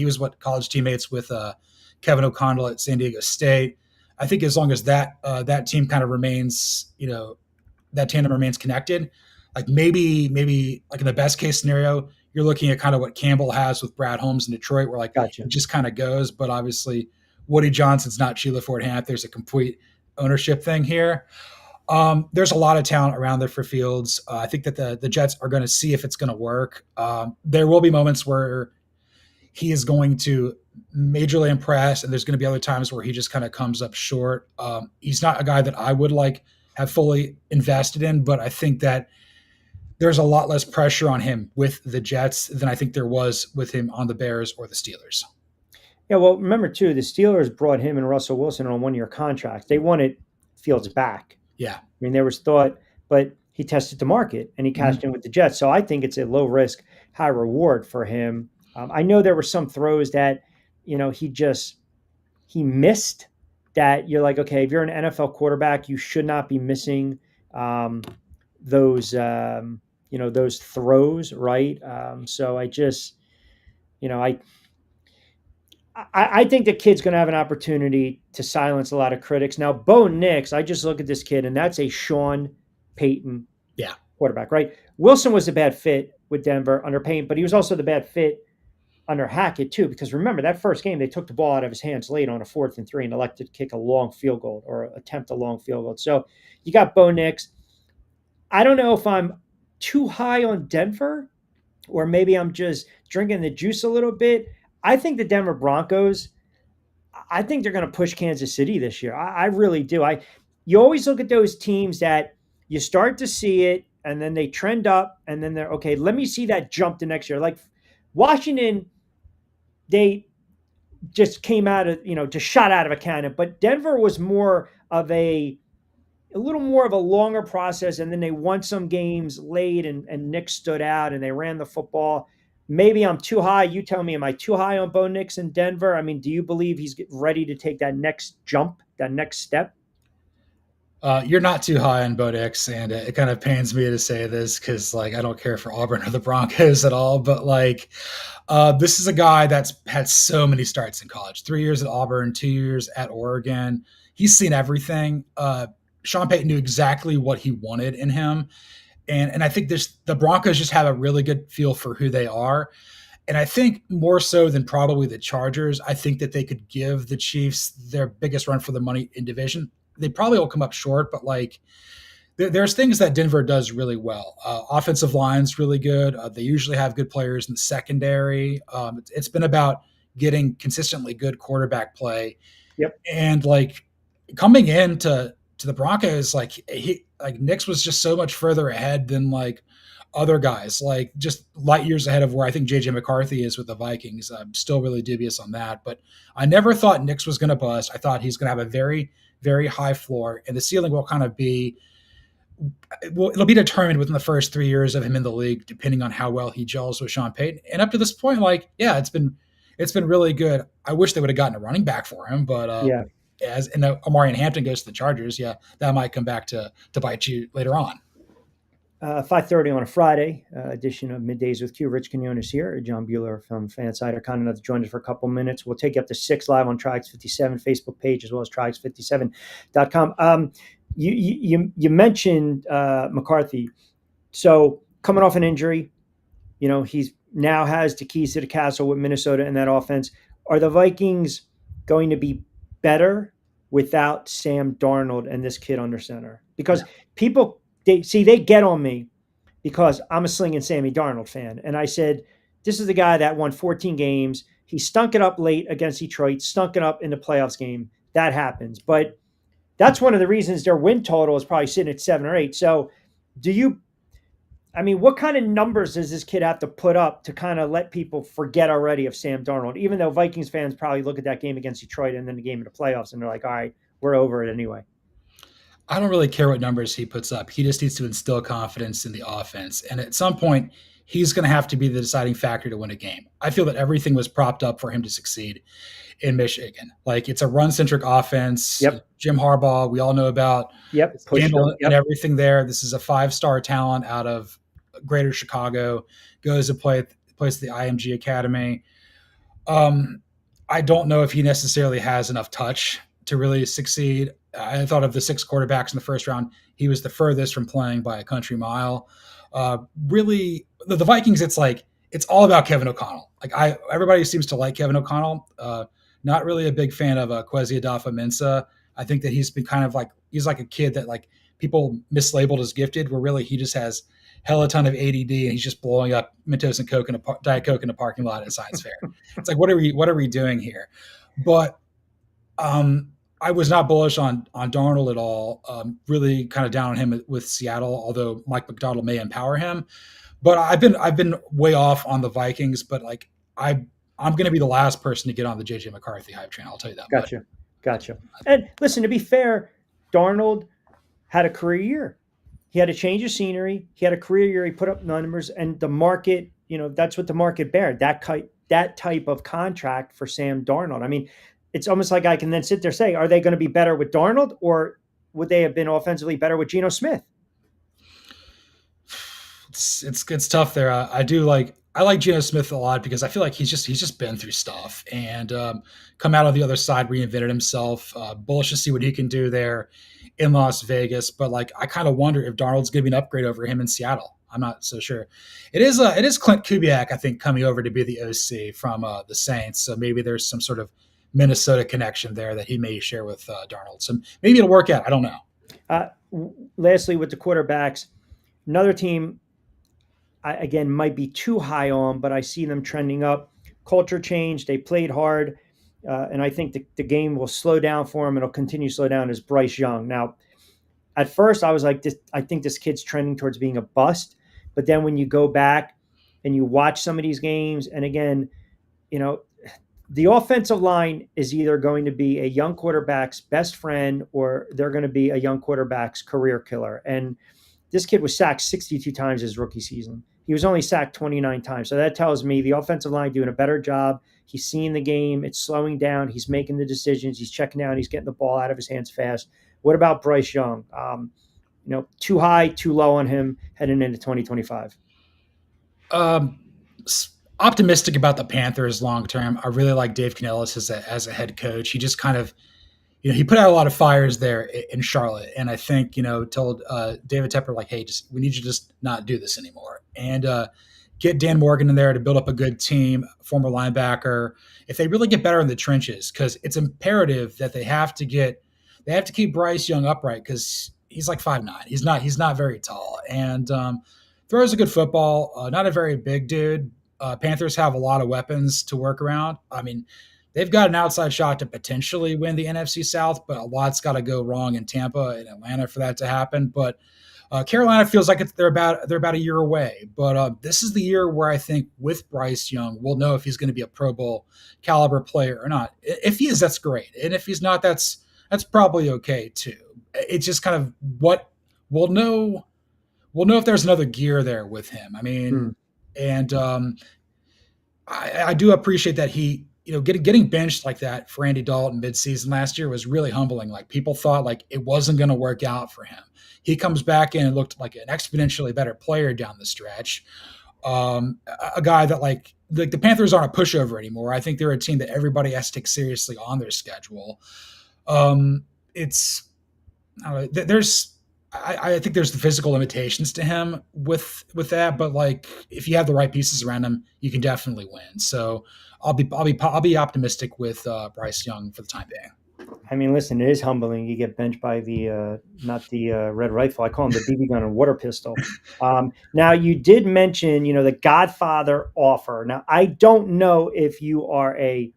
was college teammates with Kevin O'Connell at San Diego State. I think as long as that team kind of remains, that tandem remains connected, like maybe like in the best case scenario, you're looking at kind of what Campbell has with Brad Holmes in Detroit, where like Gotcha. it just kind of goes. But obviously, Woody Johnson's not Sheila Ford Hamp. There's a complete ownership thing here. There's a lot of talent around there for Fields. I think that the Jets are going to see if it's going to work. There will be moments where he is going to majorly impress, and there's going to be other times where he just kind of comes up short. He's not a guy that I would like have fully invested in, but I think that there's a lot less pressure on him with the Jets than I think there was with him on the Bears or the Steelers. Yeah, well, remember too, the Steelers brought him and Russell Wilson on one-year contracts. They wanted Fields back. Yeah. I mean, there was thought, but he tested the market and he cashed in with the Jets. So I think it's a low risk, high reward for him. I know there were some throws that, he missed that you're like, okay, if you're an NFL quarterback, you should not be missing those throws, right? So I just, I think the kid's going to have an opportunity to silence a lot of critics. Now, Bo Nix, I just look at this kid, and that's a Sean Payton quarterback, right? Wilson was a bad fit with Denver under Payton, but he was also the bad fit under Hackett too, because remember that first game, they took the ball out of his hands late on a 4th and 3 and elected to kick a long field goal or attempt a long field goal. So you got Bo Nix. I don't know if I'm too high on Denver or maybe I'm just drinking the juice a little bit. I think the Denver Broncos, I think they're going to push Kansas City this year. I really do. You always look at those teams that you start to see it and then they trend up and then they're, okay, let me see that jump to next year. Like Washington, they just came out of, just shot out of a cannon. But Denver was more of a little more of a longer process. And then they won some games late and Nick stood out and they ran the football. Maybe I'm too high. You tell me, am I too high on Bo Nix in Denver? I mean, do you believe he's ready to take that next jump, that next step? You're not too high on Bo Nix, and it kind of pains me to say this because, like, I don't care for Auburn or the Broncos at all. But like, this is a guy that's had so many starts in college: 3 years at Auburn, 2 years at Oregon. He's seen everything. Sean Payton knew exactly what he wanted in him, and I think the Broncos just have a really good feel for who they are. And I think more so than probably the Chargers, I think that they could give the Chiefs their biggest run for the money in division. They probably will come up short, but like there's things that Denver does really well. Offensive line's really good. They usually have good players in the secondary. It's been about getting consistently good quarterback play. Yep. And like coming into the Broncos, like Nix was just so much further ahead than like other guys, like just light years ahead of where I think JJ McCarthy is with the Vikings. I'm still really dubious on that, but I never thought Nix was going to bust. I thought he's going to have a very, very high floor, and the ceiling will kind of it'll be determined within the first 3 years of him in the league, depending on how well he gels with Sean Payton. And up to this point, like, yeah, it's been really good. I wish they would have gotten a running back for him, but as Amari Hampton goes to the Chargers, that might come back to bite you later on. 5:30 on a Friday edition of Middays with Q. Rich Quinones here. John Bueller from Fansider, kind enough to join us for a couple minutes. We'll take you up to 6 live on Triax57 Facebook page as well as Triax57.com. You mentioned McCarthy. So coming off an injury, he's now has the keys to the castle with Minnesota in that offense. Are the Vikings going to be better without Sam Darnold and this kid under center? Because people – they get on me because I'm a slinging Sammy Darnold fan. And I said, this is the guy that won 14 games. He stunk it up late against Detroit, stunk it up in the playoffs game. That happens. But that's one of the reasons their win total is probably sitting at 7 or 8. So what kind of numbers does this kid have to put up to kind of let people forget already of Sam Darnold, even though Vikings fans probably look at that game against Detroit and then the game in the playoffs and they're like, all right, we're over it anyway. I don't really care what numbers he puts up. He just needs to instill confidence in the offense. And at some point, he's going to have to be the deciding factor to win a game. I feel that everything was propped up for him to succeed in Michigan. Like, it's a run-centric offense. Yep. Jim Harbaugh, we all know about scandal and everything there. This is a 5-star talent out of Greater Chicago, goes to plays the IMG Academy. I don't know if he necessarily has enough touch to really succeed. I thought of the 6 quarterbacks in the first round, he was the furthest from playing by a country mile. Really, the Vikings, it's all about Kevin O'Connell. Everybody seems to like Kevin O'Connell. Not really a big fan of Kwesi Adolpho-Mensah. I think that he's been kind of he's like a kid that people mislabeled as gifted, where really he just has hella ton of ADD and he's just blowing up Mentos and Coke Diet Coke in a parking lot at a science fair. It's what are we doing here? But I was not bullish on Darnold at all. Really kind of down on him with Seattle, although Mike McDonald may empower him. But I've been way off on the Vikings. But I'm going to be the last person to get on the JJ McCarthy hype train. I'll tell you that. Gotcha. And listen, to be fair, Darnold had a career year. He had a change of scenery. He had a career year. He put up numbers, and the market, that's what the market bared. That type of contract for Sam Darnold. I mean, it's almost like I can then sit there and say, are they going to be better with Darnold, or would they have been offensively better with Geno Smith? It's tough there. I like Geno Smith a lot because I feel like he's just been through stuff and come out on the other side, reinvented himself. Bullish to see what he can do there in Las Vegas. But I kind of wonder if Darnold's going to be an upgrade over him in Seattle. I'm not so sure. It is Clint Kubiak, I think, coming over to be the OC from the Saints. So maybe there's some sort of Minnesota connection there that he may share with Darnold. So maybe it'll work out. I don't know. Lastly, with the quarterbacks, another team again might be too high on, but I see them trending up. Culture change. They played hard, and I think the game will slow down for them. It'll continue to slow down. Is Bryce Young. Now, at first I was like, I think this kid's trending towards being a bust. But then when you go back and you watch some of these games, and again, the offensive line is either going to be a young quarterback's best friend or they're going to be a young quarterback's career killer. And this kid was sacked 62 times his rookie season. He was only sacked 29 times. So that tells me the offensive line doing a better job. He's seeing the game. It's slowing down. He's making the decisions. He's checking down. He's getting the ball out of his hands fast. What about Bryce Young? Too high, too low on him heading into 2025? Optimistic about the Panthers long term. I really like Dave Canellis as a head coach. He just kind of, he put out a lot of fires there in Charlotte, and I think told David Tepper hey, we need you to just not do this anymore, and get Dan Morgan in there to build up a good team, former linebacker. If they really get better in the trenches, because it's imperative that they have to keep Bryce Young upright because he's 5'9". He's not very tall, and throws a good football. Not a very big dude. Panthers have a lot of weapons to work around. I mean, they've got an outside shot to potentially win the NFC South, but a lot's got to go wrong in Tampa and Atlanta for that to happen. But Carolina feels like they're about a year away. But this is the year where I think with Bryce Young, we'll know if he's going to be a Pro Bowl caliber player or not. If he is, that's great, and if he's not, that's probably okay too. It's just kind of what we'll know. We'll know if there's another gear there with him. I mean. And I do appreciate that he, getting benched like that for Andy Dalton midseason last year was really humbling. People thought it wasn't going to work out for him. He comes back in and looked like an exponentially better player down the stretch. A guy that the Panthers aren't a pushover anymore. I think they're a team that everybody has to take seriously on their schedule. I think there's the physical limitations to him with that, but if you have the right pieces around him, you can definitely win. So I'll be optimistic with Bryce Young for the time being. I mean, listen, it is humbling. You get benched by the not the red rifle. I call him the BB gun and water pistol. Now you did mention, the Godfather offer. Now I don't know if you are a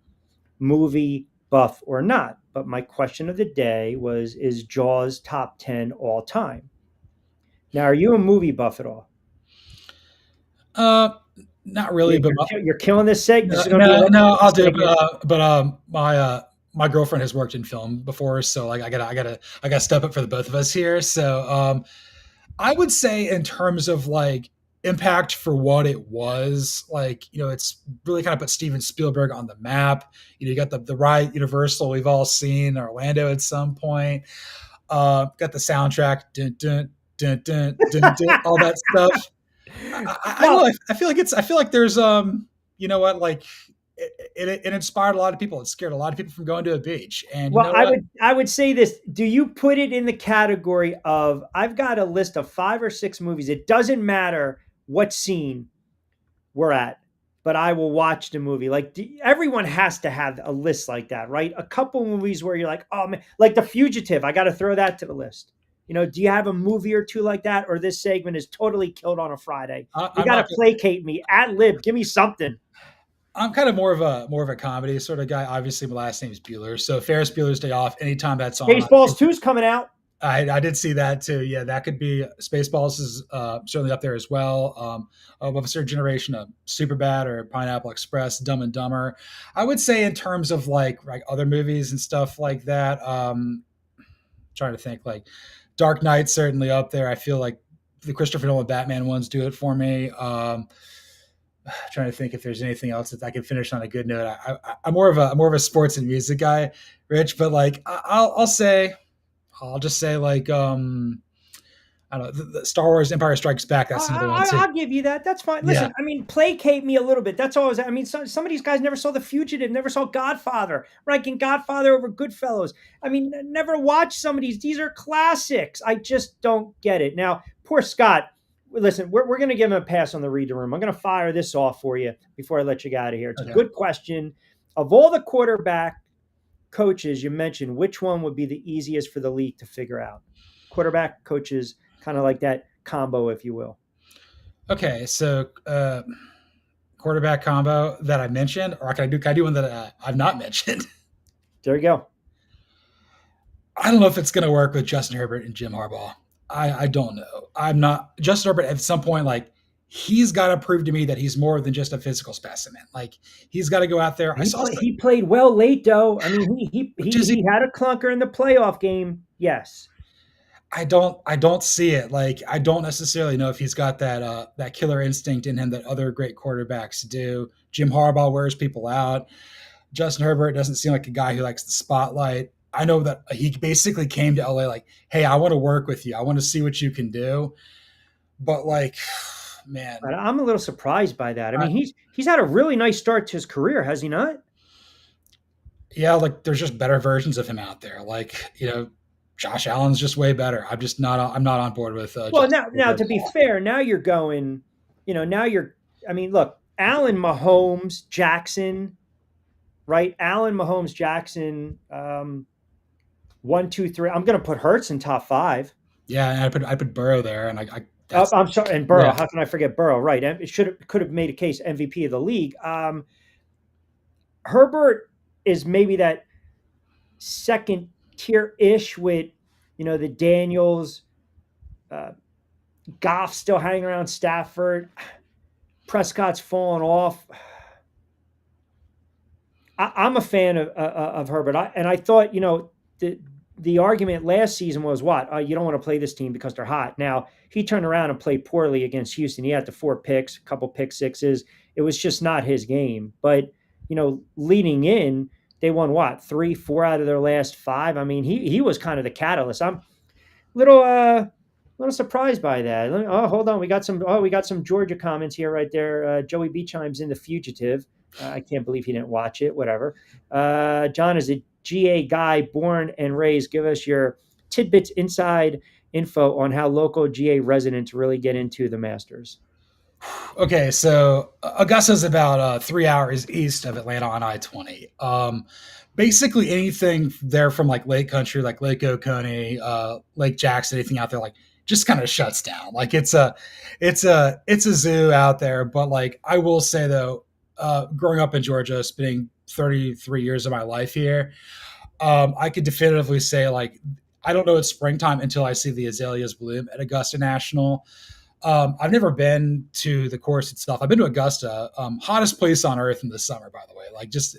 movie buff or not. But my question of the day is Jaws top 10 all time? Now, are you a movie buff at all? Not really, but you're killing this segment. No, I'll do it. But my girlfriend has worked in film before, so I gotta step up for the both of us here. So I would say in terms of impact for what it was, it's really kind of put Steven Spielberg on the map. You got the ride Universal we've all seen, Orlando at some point. Got the soundtrack, dun, dun, dun, dun, dun, dun, all that stuff. I feel like there's it inspired a lot of people. It scared a lot of people from going to a beach. And you Well, know what? I would say this. Do you put it in the category of I've got a list of 5 or 6 movies. It doesn't matter what scene we're at, but I will watch the movie. Like everyone has to have a list like that, right? A couple movies where you're like, oh man, like The Fugitive. I got to throw that to the list. Do you have a movie or two like that, or this segment is totally killed on a Friday? You got to placate me. Ad lib, give me something. I'm kind of more of a comedy sort of guy. Obviously, my last name is Bueller, so Ferris Bueller's Day Off. Anytime that's on, Spaceballs 2's coming out. I did see that too. Yeah, that could be Spaceballs is certainly up there as well. Of a certain generation of Superbad or Pineapple Express, Dumb and Dumber. I would say in terms of like other movies and stuff like that. Trying to think like Dark Knight certainly up there. I feel like the Christopher Nolan Batman ones do it for me. Trying to think if there's anything else that I can finish on a good note. I'm more of a sports and music guy, Rich, but like I'll just say like I don't know, the Star Wars Empire Strikes Back. That's another one too. I'll give you that. That's fine. Listen, yeah. I mean, placate me a little bit. That's all. I mean, some of these guys never saw The Fugitive, never saw Godfather, ranking Godfather over Goodfellas. I mean, never watched some of these. These are classics. I just don't get it. Now, poor Scott. Listen, we're going to give him a pass on the read the room. I'm going to fire this off for you before I let you get out of here. It's a good question. Of all the quarterback coaches you mentioned, which one would be the easiest for the league to figure out? Quarterback coaches, kind of like that combo, if you will. Okay, so quarterback combo that I mentioned, or can I do one that I've not mentioned? There you go. I don't know if it's going to work with Justin Herbert and Jim Harbaugh. I don't know. I'm not Justin Herbert at some point. Like he's got to prove to me that he's more than just a physical specimen. Like he's got to go out there. He played well late though. I mean, he had a clunker in the playoff game. Yes. I don't see it. Like I don't necessarily know if he's got that killer instinct in him that other great quarterbacks do. Jim Harbaugh wears people out. Justin Herbert doesn't seem like a guy who likes the spotlight. I know that he basically came to LA like, hey, I want to work with you. I want to see what you can do. But like, man, I'm a little surprised by that. I mean, he's had a really nice start to his career, has he not? Yeah, like there's just better versions of him out there. Like, Josh Allen's just way better. I'm not on board with. Well, now to be fair, now you're going. I mean, look, Allen, Mahomes, Jackson, right? Allen, Mahomes, Jackson. 1, 2, 3. I'm going to put Hurts in top 5. Yeah, and I put Burrow there, and I'm sorry, and Burrow. Yeah. How can I forget Burrow? Right, it could have made a case MVP of the league. Herbert is maybe that second tier ish with, the Daniels, Goff still hanging around Stafford, Prescott's falling off. I'm a fan of Herbert, and I thought, the argument last season was what? You don't want to play this team because they're hot. Now, he turned around and played poorly against Houston. He had the 4 picks, a couple pick sixes. It was just not his game. But, leading in, they won what? 3, 4 out of their last 5. I mean, he was kind of the catalyst. I'm a little surprised by that. Hold on. We got some Georgia comments here right there. Joey Beechheim's in The Fugitive. I can't believe he didn't watch it. Whatever. John is a GA guy, born and raised. Give us your tidbits, inside info on how local GA residents really get into the Masters. Okay, so Augusta's about 3 hours east of Atlanta on I-20. Basically anything there from like Lake Country, like Lake Oconee, Lake Jackson, anything out there, like just kind of shuts down. Like it's a zoo out there. But like I will say though, growing up in Georgia, spending 33 years of my life here, I could definitively say like I don't know it's springtime until I see the azaleas bloom at Augusta National. I've never been to the course itself. I've been to Augusta, hottest place on earth in the summer, by the way. Like just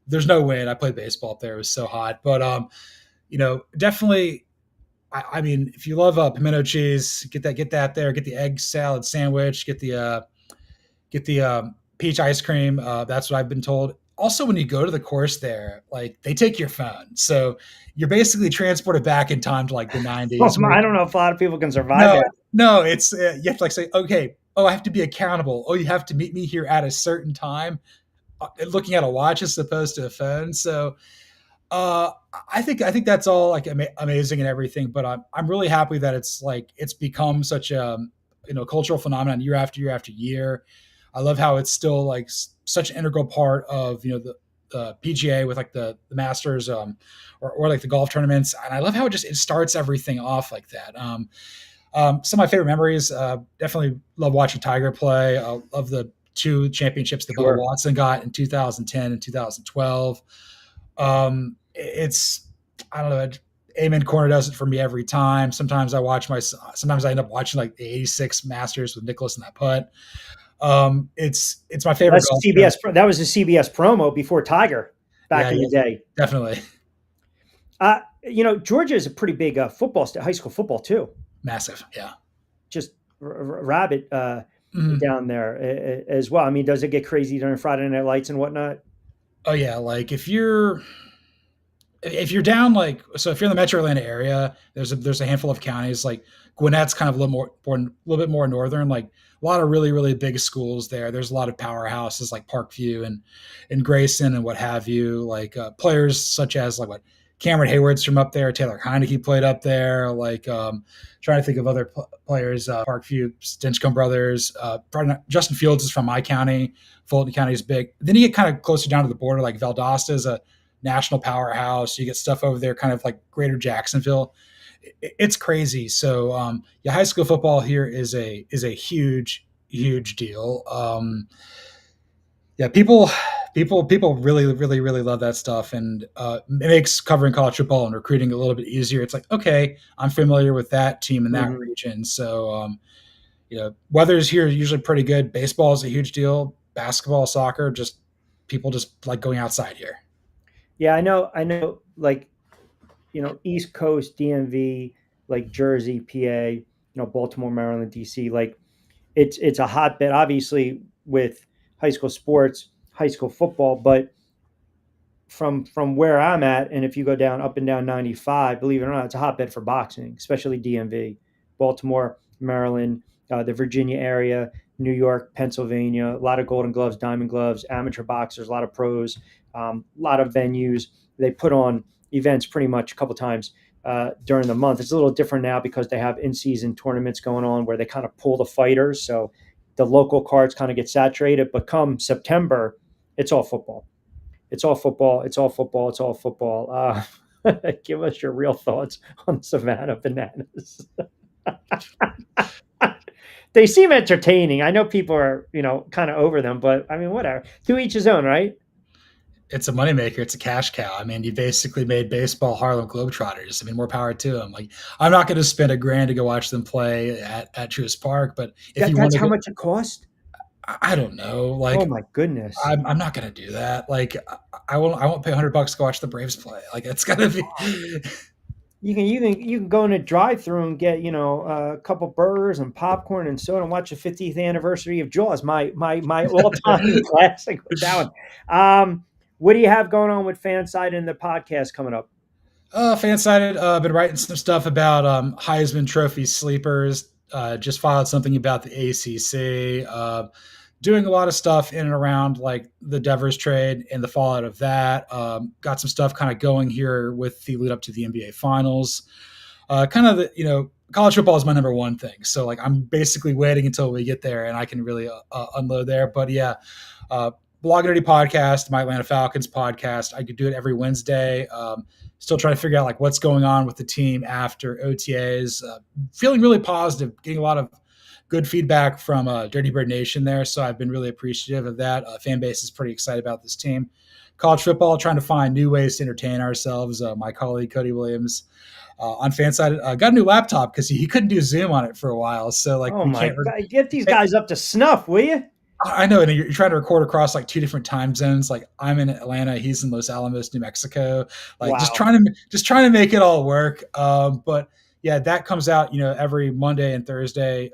there's no wind. I played baseball up there. It was so hot, but definitely. I mean, if you love pimento cheese, get that there. Get the egg salad sandwich. Get the peach ice cream. That's what I've been told. Also, when you go to the course there, like they take your phone. So you're basically transported back in time to like the 90s. I don't know if a lot of people can survive that. No, it's you have to like say, okay, I have to be accountable. You have to meet me here at a certain time. looking at a watch as opposed to a phone. So uh, I think that's all like amazing and everything. But I'm really happy that it's become such a cultural phenomenon year after year after year. I love how it's still like such an integral part of the PGA with like the Masters or like the golf tournaments, and I love how it starts everything off like that. Some of my favorite memories, definitely love watching Tiger play. Love the two championships that Bubba Watson got in 2010 and 2012. It's, I don't know, Amen Corner does it for me every time. Sometimes I end up watching like the 86 Masters with Nicklaus in that putt. It's my favorite. That was a CBS promo before Tiger back in the day. Definitely. Georgia is a pretty big football state, high school football too. Massive. Yeah. Just rabid down there as well. I mean, does it get crazy during Friday Night Lights and whatnot? Oh yeah. Like if you're down, like, so if you're in the Metro Atlanta area, there's a handful of counties, like Gwinnett's kind of a little bit more northern, like a lot of really, really big schools there. There's a lot of powerhouses like Parkview and Grayson and what have you, like players such as like Cameron Hayward's from up there. Taylor Heineke played up there. Like trying to think of other players, Parkview, Stinchcombe brothers. Justin Fields is from my county. Fulton County is big. Then you get kind of closer down to the border, like Valdosta is a national powerhouse. You get stuff over there, kind of like Greater Jacksonville. It's crazy. So high school football here is a huge, huge deal. People really, really, really love that stuff, and it makes covering college football and recruiting a little bit easier. It's like, okay, I'm familiar with that team in that region. So, weather's here usually pretty good. Baseball is a huge deal. Basketball, soccer, people just like going outside here. Yeah, I know, like, East Coast, DMV, like Jersey, PA, Baltimore, Maryland, DC, like it's a hotbed, obviously, with high school sports, high school football, but from where I'm at, and if you go up and down 95, believe it or not, it's a hotbed for boxing, especially DMV, Baltimore, Maryland, the Virginia area, New York, Pennsylvania, a lot of Golden Gloves, Diamond Gloves, amateur boxers, a lot of pros, a lot of venues. They put on events pretty much a couple times during the month. It's a little different now because they have in-season tournaments going on where they kind of pull the fighters. So the local cards kind of get saturated, but come September, it's all football. It's all football. It's all football. It's all football. Give us your real thoughts on Savannah Bananas. They seem entertaining. I know people are, kind of over them, but I mean, whatever. To each his own, right? It's a moneymaker. It's a cash cow. I mean, you basically made baseball Harlem Globetrotters. I mean, more power to them. Like, I'm not going to spend $1,000 to go watch them play at Truist Park, but if that's how much it cost? I don't know. Like, oh my goodness, I'm not going to do that. Like, I won't pay $100 to watch the Braves play. Like, it's got to be. You can go in a drive-through and get a couple burgers and popcorn and soda and watch the 50th anniversary of Jaws. My all-time classic with that one. What do you have going on with Fanside and the podcast coming up? Fansided, been writing some stuff about Heisman Trophy sleepers. Just filed something about the ACC. Doing a lot of stuff in and around like the Devers trade and the fallout of that. Got some stuff kind of going here with the lead up to the NBA Finals. College football is my number one thing. So like I'm basically waiting until we get there and I can really unload there. But yeah, Blog Nerdy podcast, my Atlanta Falcons podcast. I could do it every Wednesday. Still trying to figure out like what's going on with the team after OTAs. Feeling really positive, getting a lot of good feedback from Dirty Bird Nation there. So I've been really appreciative of that. Fan base is pretty excited about this team. College football, trying to find new ways to entertain ourselves. My colleague Cody Williams on Fanside got a new laptop because he couldn't do Zoom on it for a while. So like, oh my God, get these guys up to snuff, will you? I know, and you're trying to record across like 2 different time zones. Like I'm in Atlanta, he's in Los Alamos, New Mexico. Like wow. just trying to make it all work. But yeah, that comes out every Monday and Thursday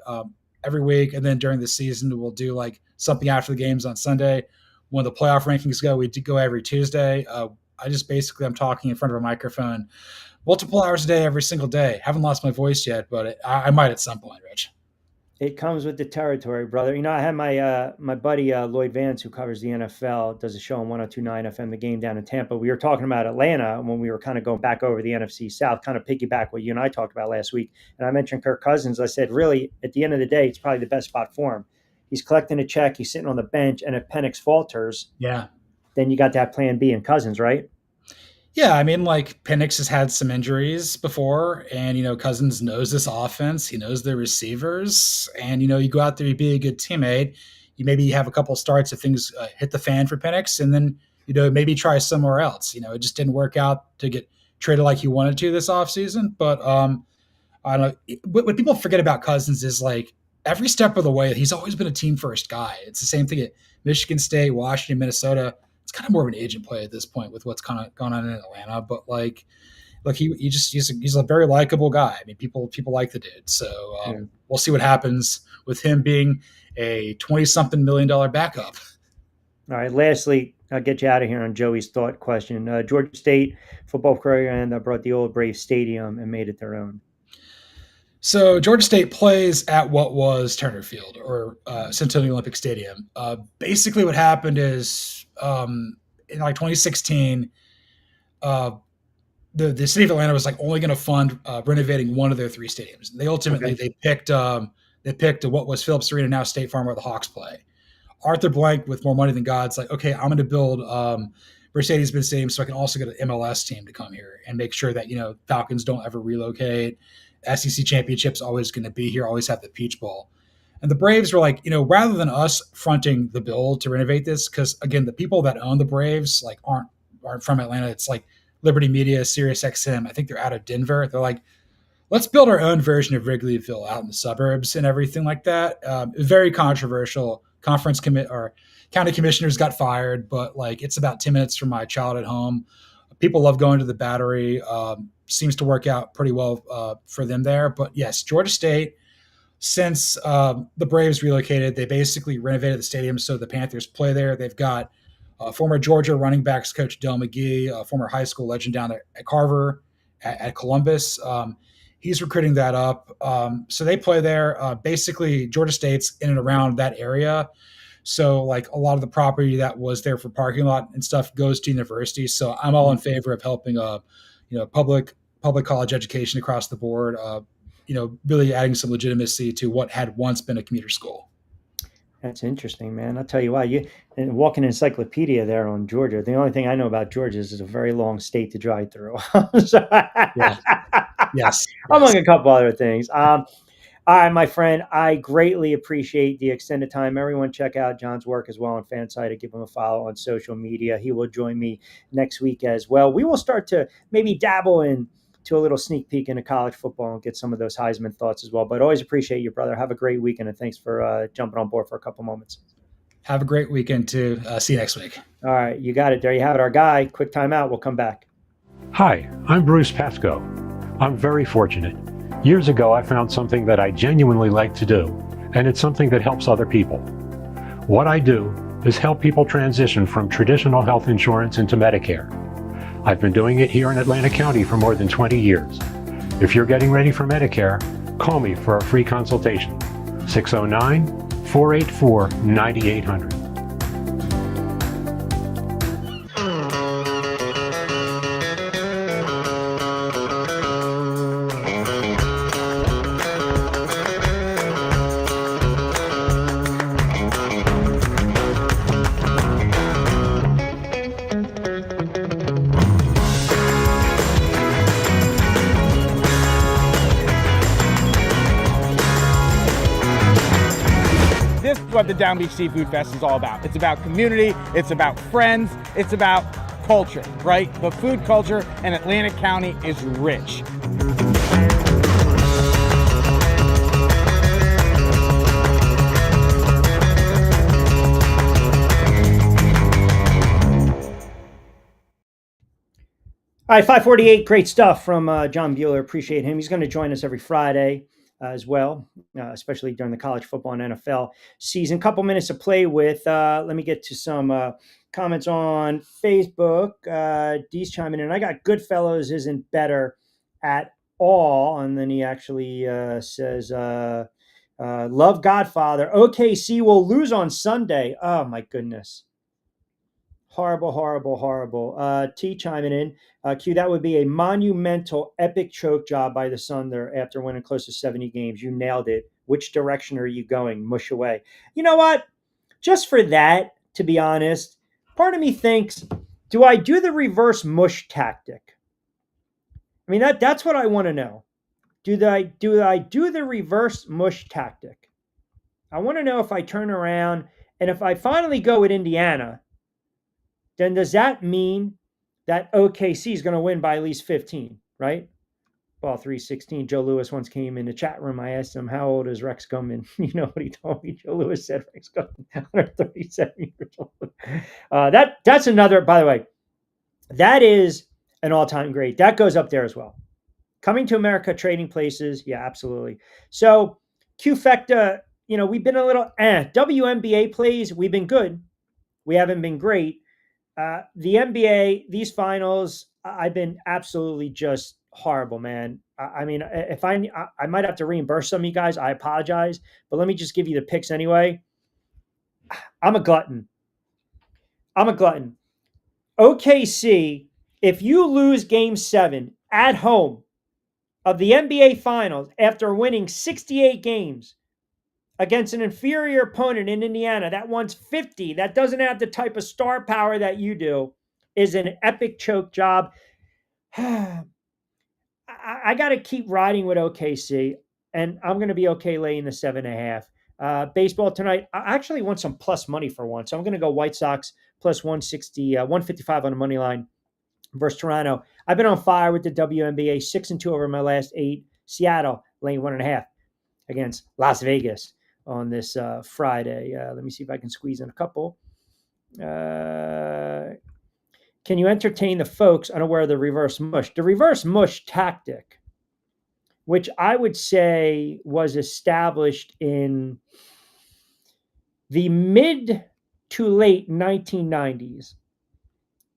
every week, and then during the season we'll do like something after the games on Sunday. When the playoff rankings go, we do go every Tuesday. I'm talking in front of a microphone multiple hours a day every single day. Haven't lost my voice yet, but I might at some point, Rich. It comes with the territory, brother. I had my buddy Lloyd Vance, who covers the NFL, does a show on 102.9 FM, The Game down in Tampa. We were talking about Atlanta when we were kind of going back over the NFC South, kind of piggyback what you and I talked about last week. And I mentioned Kirk Cousins. I said, really, at the end of the day, it's probably the best spot for him. He's collecting a check. He's sitting on the bench, and if Penix falters, Yeah. then you got that plan B in Cousins, right? Yeah, I mean, like Penix has had some injuries before, and Cousins knows this offense. He knows the receivers, and you go out there, you be a good teammate. You maybe have a couple starts if things hit the fan for Penix, and then maybe try somewhere else. It just didn't work out to get traded like you wanted to this offseason. But I don't know. What people forget about Cousins is like every step of the way, he's always been a team first guy. It's the same thing at Michigan State, Washington, Minnesota. It's kind of more of an agent play at this point with what's kind of going on in Atlanta. But like, look, he's a very likable guy. I mean, people like the dude. So we'll see what happens with him being a $20-something million backup. All right. Lastly, I'll get you out of here on Joey's thought question. Georgia State football program that brought the old Brave Stadium and made it their own. So Georgia State plays at what was Turner Field or Centennial Olympic Stadium. Basically, what happened is in like 2016, the city of Atlanta was like only going to fund renovating one of their three stadiums. They ultimately they picked what was Phillips Arena, now State Farm, where the Hawks play. Arthur Blank, with more money than God's like, okay, I'm going to build Mercedes-Benz Stadium so I can also get an MLS team to come here and make sure that Falcons don't ever relocate. SEC championship's always going to be here, always have the Peach Bowl. And the Braves were like, rather than us fronting the bill to renovate this, because again, the people that own the Braves like aren't from Atlanta. It's like Liberty Media, Sirius XM. I think they're out of Denver. They're like, let's build our own version of Wrigleyville out in the suburbs and everything like that. Very controversial. County commissioners got fired, but like it's about 10 minutes from my childhood home. People love going to the Battery. Seems to work out pretty well for them there. But yes, Georgia State, since the Braves relocated, they basically renovated the stadium so the Panthers play there. They've got former Georgia running backs coach Del McGee, a former high school legend down there at Carver, at Columbus. He's recruiting that up. So they play there. Basically, Georgia State's in and around that area. So like a lot of the property that was there for parking lot and stuff goes to university. So I'm all in favor of helping public college education across the board, really adding some legitimacy to what had once been a commuter school. That's interesting, man. I'll tell you why. And walking encyclopedia there on Georgia. The only thing I know about Georgia is it's a very long state to drive through. Yes. Among a couple other things. All right, my friend, I greatly appreciate the extended time. Everyone check out John's work as well on Fansite. Give him a follow on social media. He will join me next week as well. We will start to maybe dabble into a little sneak peek into college football and get some of those Heisman thoughts as well. But always appreciate you, brother. Have a great weekend, and thanks for jumping on board for a couple moments. Have a great weekend, too. See you next week. All right, you got it. There you have it. Our guy, quick timeout. We'll come back. Hi, I'm Bruce Pascoe. I'm very fortunate. Years ago, I found something that I genuinely like to do, and it's something that helps other people. What I do is help people transition from traditional health insurance into Medicare. I've been doing it here in Atlanta County for more than 20 years. If you're getting ready for Medicare, call me for a free consultation. 609-484-9800. This is what the Down Beach Seafood Fest is all about. It's about community, it's about friends, it's about culture, right? The food culture in Atlanta County is rich. All right, 548, great stuff from John Bueller. Appreciate him. He's going to join us every Friday as well, especially during the college football and NFL season. Couple minutes to play with. Let me get to some comments on Facebook. Dee's chiming in. I got Goodfellas isn't better at all. And then he actually says, Love Godfather. OKC will lose on Sunday. Oh my goodness. Horrible, horrible, horrible. T chiming in. Q, that would be a monumental, epic choke job by the Thunder after winning close to 70 games. You nailed it. Which direction are you going? Mush away. You know what? Just for that, to be honest, part of me thinks, do I do the reverse mush tactic? I mean, that's what I want to know. Do I do the reverse mush tactic? I want to know if I turn around and if I finally go with Indiana, then does that mean that OKC is going to win by at least 15, right? Ball 316. Joe Lewis once came in the chat room. I asked him, how old is Rex Gumman? You know what he told me? Joe Lewis said Rex Gumman, 137 years old. That's another, by the way, that is an all-time great. That goes up there as well. Coming to America, Trading Places. Yeah, absolutely. So Q-Fecta, we've been a little WNBA plays. We've been good. We haven't been great. The NBA, these finals, I've been absolutely just horrible, man. I mean, if I might have to reimburse some of you guys, I apologize, but let me just give you the picks anyway. I'm a glutton. OKC, if you lose game 7 at home of the NBA finals after winning 68 games against an inferior opponent in Indiana that wants 50, that doesn't have the type of star power that you do, is an epic choke job. I got to keep riding with OKC, and I'm going to be okay laying the 7.5. Baseball tonight, I actually want some plus money for one, so I'm going to go White Sox plus 160, 155 on the money line versus Toronto. I've been on fire with the WNBA, 6-2 over my last 8. Seattle laying 1.5 against Las Vegas on this Friday. Let me see if I can squeeze in a couple. Can you entertain the folks unaware of the reverse mush? The reverse mush tactic, which I would say was established in the mid to late 1990s.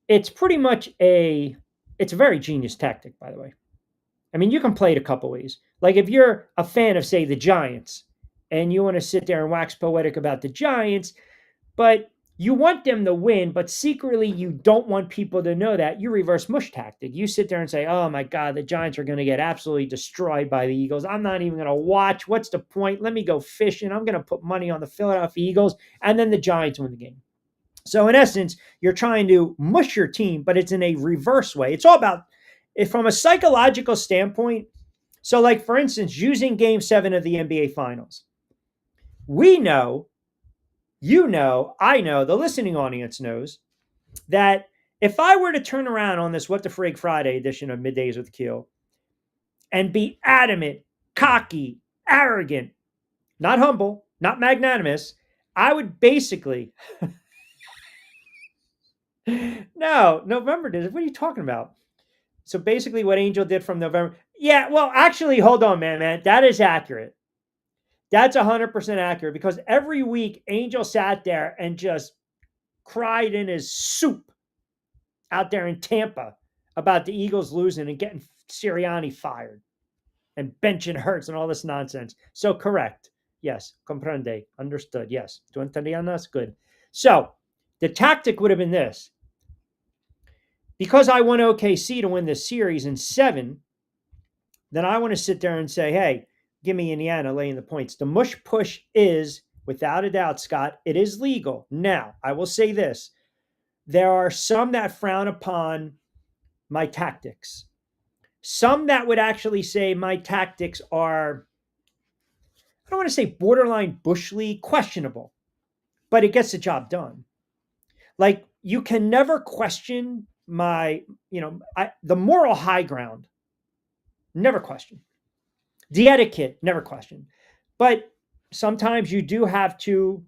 It's pretty much it's a very genius tactic, by the way. I mean, you can play it a couple ways. Like if you're a fan of, say, the Giants, and you want to sit there and wax poetic about the Giants, but you want them to win, but secretly you don't want people to know that, you reverse mush tactic. You sit there and say, oh my God, the Giants are going to get absolutely destroyed by the Eagles. I'm not even going to watch. What's the point? Let me go fishing. I'm going to put money on the Philadelphia Eagles, and then the Giants win the game. So in essence, you're trying to mush your team, but it's in a reverse way. It's all about, from a psychological standpoint. So like, for instance, using game 7 of the NBA Finals. We know, I know, the listening audience knows that if I were to turn around on this What the Frig Friday edition of Middays with Keel and be adamant, cocky, arrogant, not humble, not magnanimous, I would basically... No, November did it. What are you talking about? So basically what Angel did from November... Yeah, well, actually, hold on, man. That is accurate. That's 100% accurate, because every week Angel sat there and just cried in his soup out there in Tampa about the Eagles losing and getting Sirianni fired and benching Hurts and all this nonsense. So correct. Yes. Comprende. Understood. Yes. Tu entendianas? Good. So the tactic would have been this. Because I want OKC to win this series in 7, then I want to sit there and say, hey, give me Indiana laying the points. The mush push is, without a doubt, Scott, it is legal. Now, I will say this. There are some that frown upon my tactics. Some that would actually say my tactics are, I don't want to say borderline bush league, questionable, but it gets the job done. Like, you can never question my, the moral high ground. Never question. The etiquette, never question. But sometimes you do have to,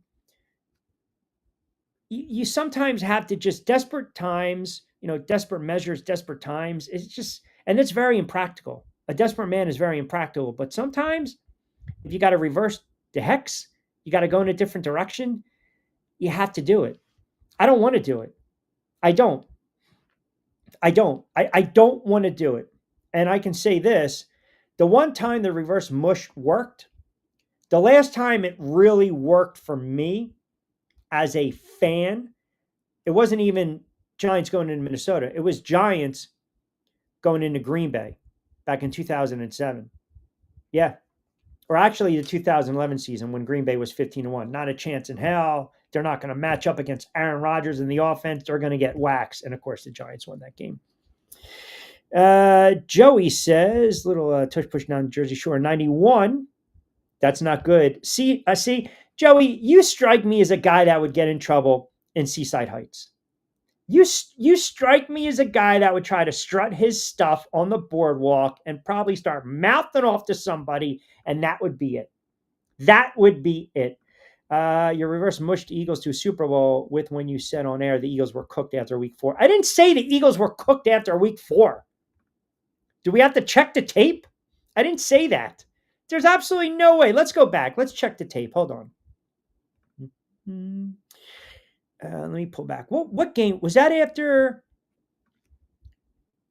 you sometimes have to just desperate times, desperate measures, desperate times. It's just, and it's very impractical. A desperate man is very impractical. But sometimes if you got to reverse the hex, you got to go in a different direction, you have to do it. I don't want to do it. I don't want to do it. And I can say this. The one time the reverse mush worked, The last time it really worked for me as a fan, it wasn't even Giants going into Minnesota. It was Giants going into Green Bay back in 2007. Yeah. Or actually the 2011 season when Green Bay was 15-1. Not a chance in hell. They're not going to match up against Aaron Rodgers in the offense. They're going to get waxed. And of course, the Giants won that game. Joey says, little touch push down Jersey Shore, 91. That's not good. See, Joey, you strike me as a guy that would get in trouble in Seaside Heights. You strike me as a guy that would try to strut his stuff on the boardwalk and probably start mouthing off to somebody, and that would be it. That would be it. Your reverse mushed Eagles to Super Bowl with when you said on air the Eagles were cooked after week 4. I didn't say the Eagles were cooked after week 4. Do we have to check the tape? I didn't say that. There's absolutely no way. Let's go back. Let's check the tape. Hold on. Let me pull back. What game was that after?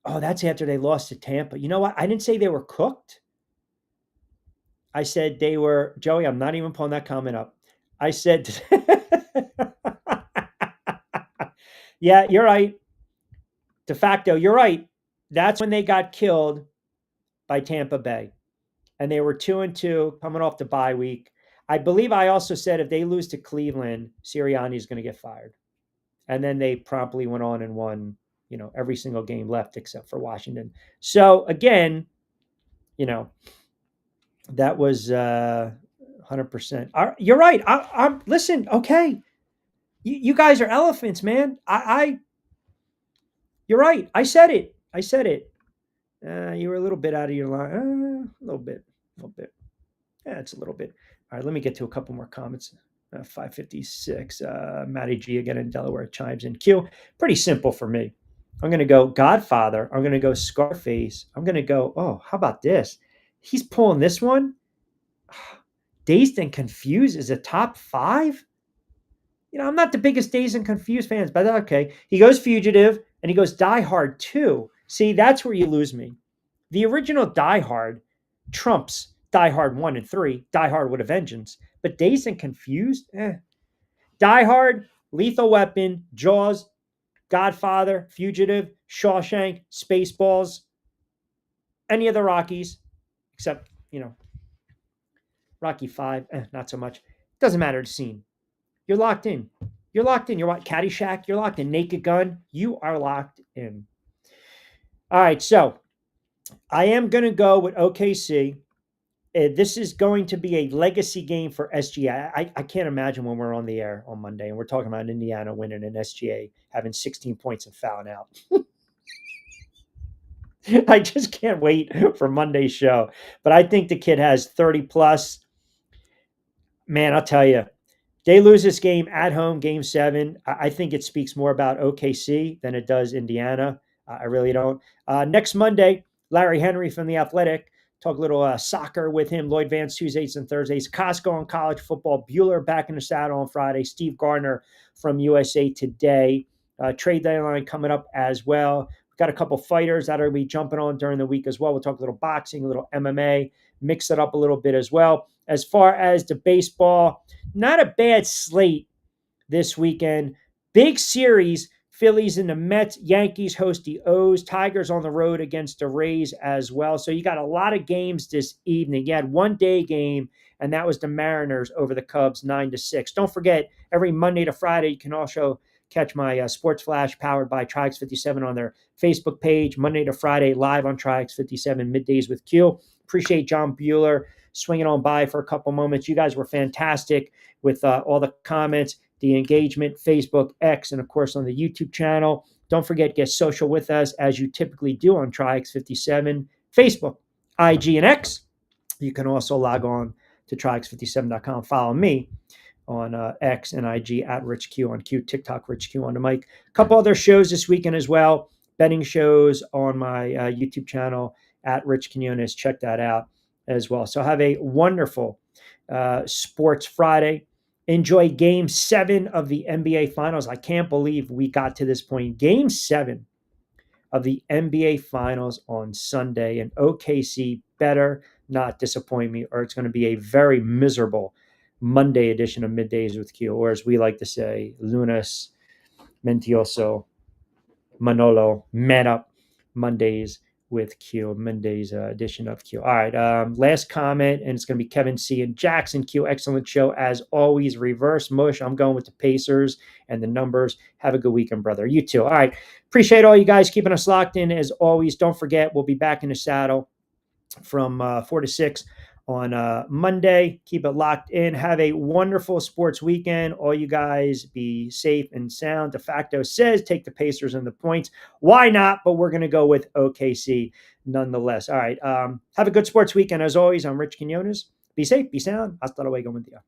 Oh, that's after they lost to Tampa. You know what? I didn't say they were cooked. I said they were, Joey, I'm not even pulling that comment up. I said, yeah, you're right. De facto, you're right. That's when they got killed by Tampa Bay. And they were 2-2 coming off the bye week. I believe I also said if they lose to Cleveland, Sirianni is going to get fired. And then they promptly went on and won, every single game left except for Washington. So again, that was 100%. You're right. I'm listen. Okay, you guys are elephants, man. You're right. I said it. You were a little bit out of your line. A little bit. Yeah, it's a little bit. All right, let me get to a couple more comments. 556. Matty G again in Delaware chimes in. Q. Pretty simple for me. I'm going to go Godfather. I'm going to go Scarface. I'm going to go, how about this? He's pulling this one. Dazed and Confused is a top 5. I'm not the biggest Dazed and Confused fans, but okay. He goes Fugitive and he goes Die Hard 2. See, that's where you lose me. The original Die Hard trumps Die Hard 1 and 3, Die Hard with a Vengeance. But Dazed and Confused? Die Hard, Lethal Weapon, Jaws, Godfather, Fugitive, Shawshank, Spaceballs, any of the Rockies, except, Rocky 5, not so much. Doesn't matter the scene. You're locked in. You're watching Caddyshack. You're locked in. Naked Gun. You are locked in. All right, so I am going to go with OKC. This is going to be a legacy game for SGA. I can't imagine when we're on the air on Monday and we're talking about Indiana winning and SGA having 16 points and fouling out. I just can't wait for Monday's show. But I think the kid has 30 plus. Man, I'll tell you, they lose this game at home, game 7. I think it speaks more about OKC than it does Indiana. I really don't. Next Monday, Larry Henry from The Athletic. Talk a little soccer with him. Lloyd Vance, Tuesdays and Thursdays. Costco on college football. Bueller back in the saddle on Friday. Steve Gardner from USA Today. Trade deadline coming up as well. We've got a couple fighters that are be jumping on during the week as well. We'll talk a little boxing, a little MMA. Mix it up a little bit as well. As far as the baseball, not a bad slate this weekend. Big series. Phillies and the Mets, Yankees host the O's, Tigers on the road against the Rays as well. So you got a lot of games this evening. You had one day game, and that was the Mariners over the Cubs 9-6. Don't forget, every Monday to Friday, you can also catch my Sports Flash powered by Triax57 on their Facebook page. Monday to Friday, live on Triax57, Middays with Q. Appreciate John Bueller swinging on by for a couple moments. You guys were fantastic with all the comments, the engagement, Facebook, X, and of course on the YouTube channel. Don't forget, get social with us as you typically do on Triax57, Facebook, IG, and X. You can also log on to Triax57.com. Follow me on X and IG at Rich Q on Q, TikTok, Rich Q on the mic. A couple other shows this weekend as well. Betting shows on my YouTube channel at Rich Quinones. Check that out as well. So have a wonderful Sports Friday. Enjoy Game 7 of the NBA Finals. I can't believe we got to this point. Game 7 of the NBA Finals on Sunday. And OKC better not disappoint me, or it's going to be a very miserable Monday edition of Middays with Q, or as we like to say, lunes mentioso, Manolo, man up, Mondays with Q, Monday's edition of Q. All right, last comment, and it's going to be Kevin C. and Jackson Q. Excellent show as always. Reverse mush. I'm going with the Pacers and the numbers. Have a good weekend, brother. You too. All right, appreciate all you guys keeping us locked in as always. Don't forget, we'll be back in the saddle from 4 to 6 on Monday. Keep it locked in. Have a wonderful sports weekend. All you guys be safe and sound. De facto says take the Pacers and the points. Why not? But we're going to go with OKC nonetheless. All right. Have a good sports weekend. As always, I'm Rich Quinones. Be safe, be sound. Hasta luego, buen día.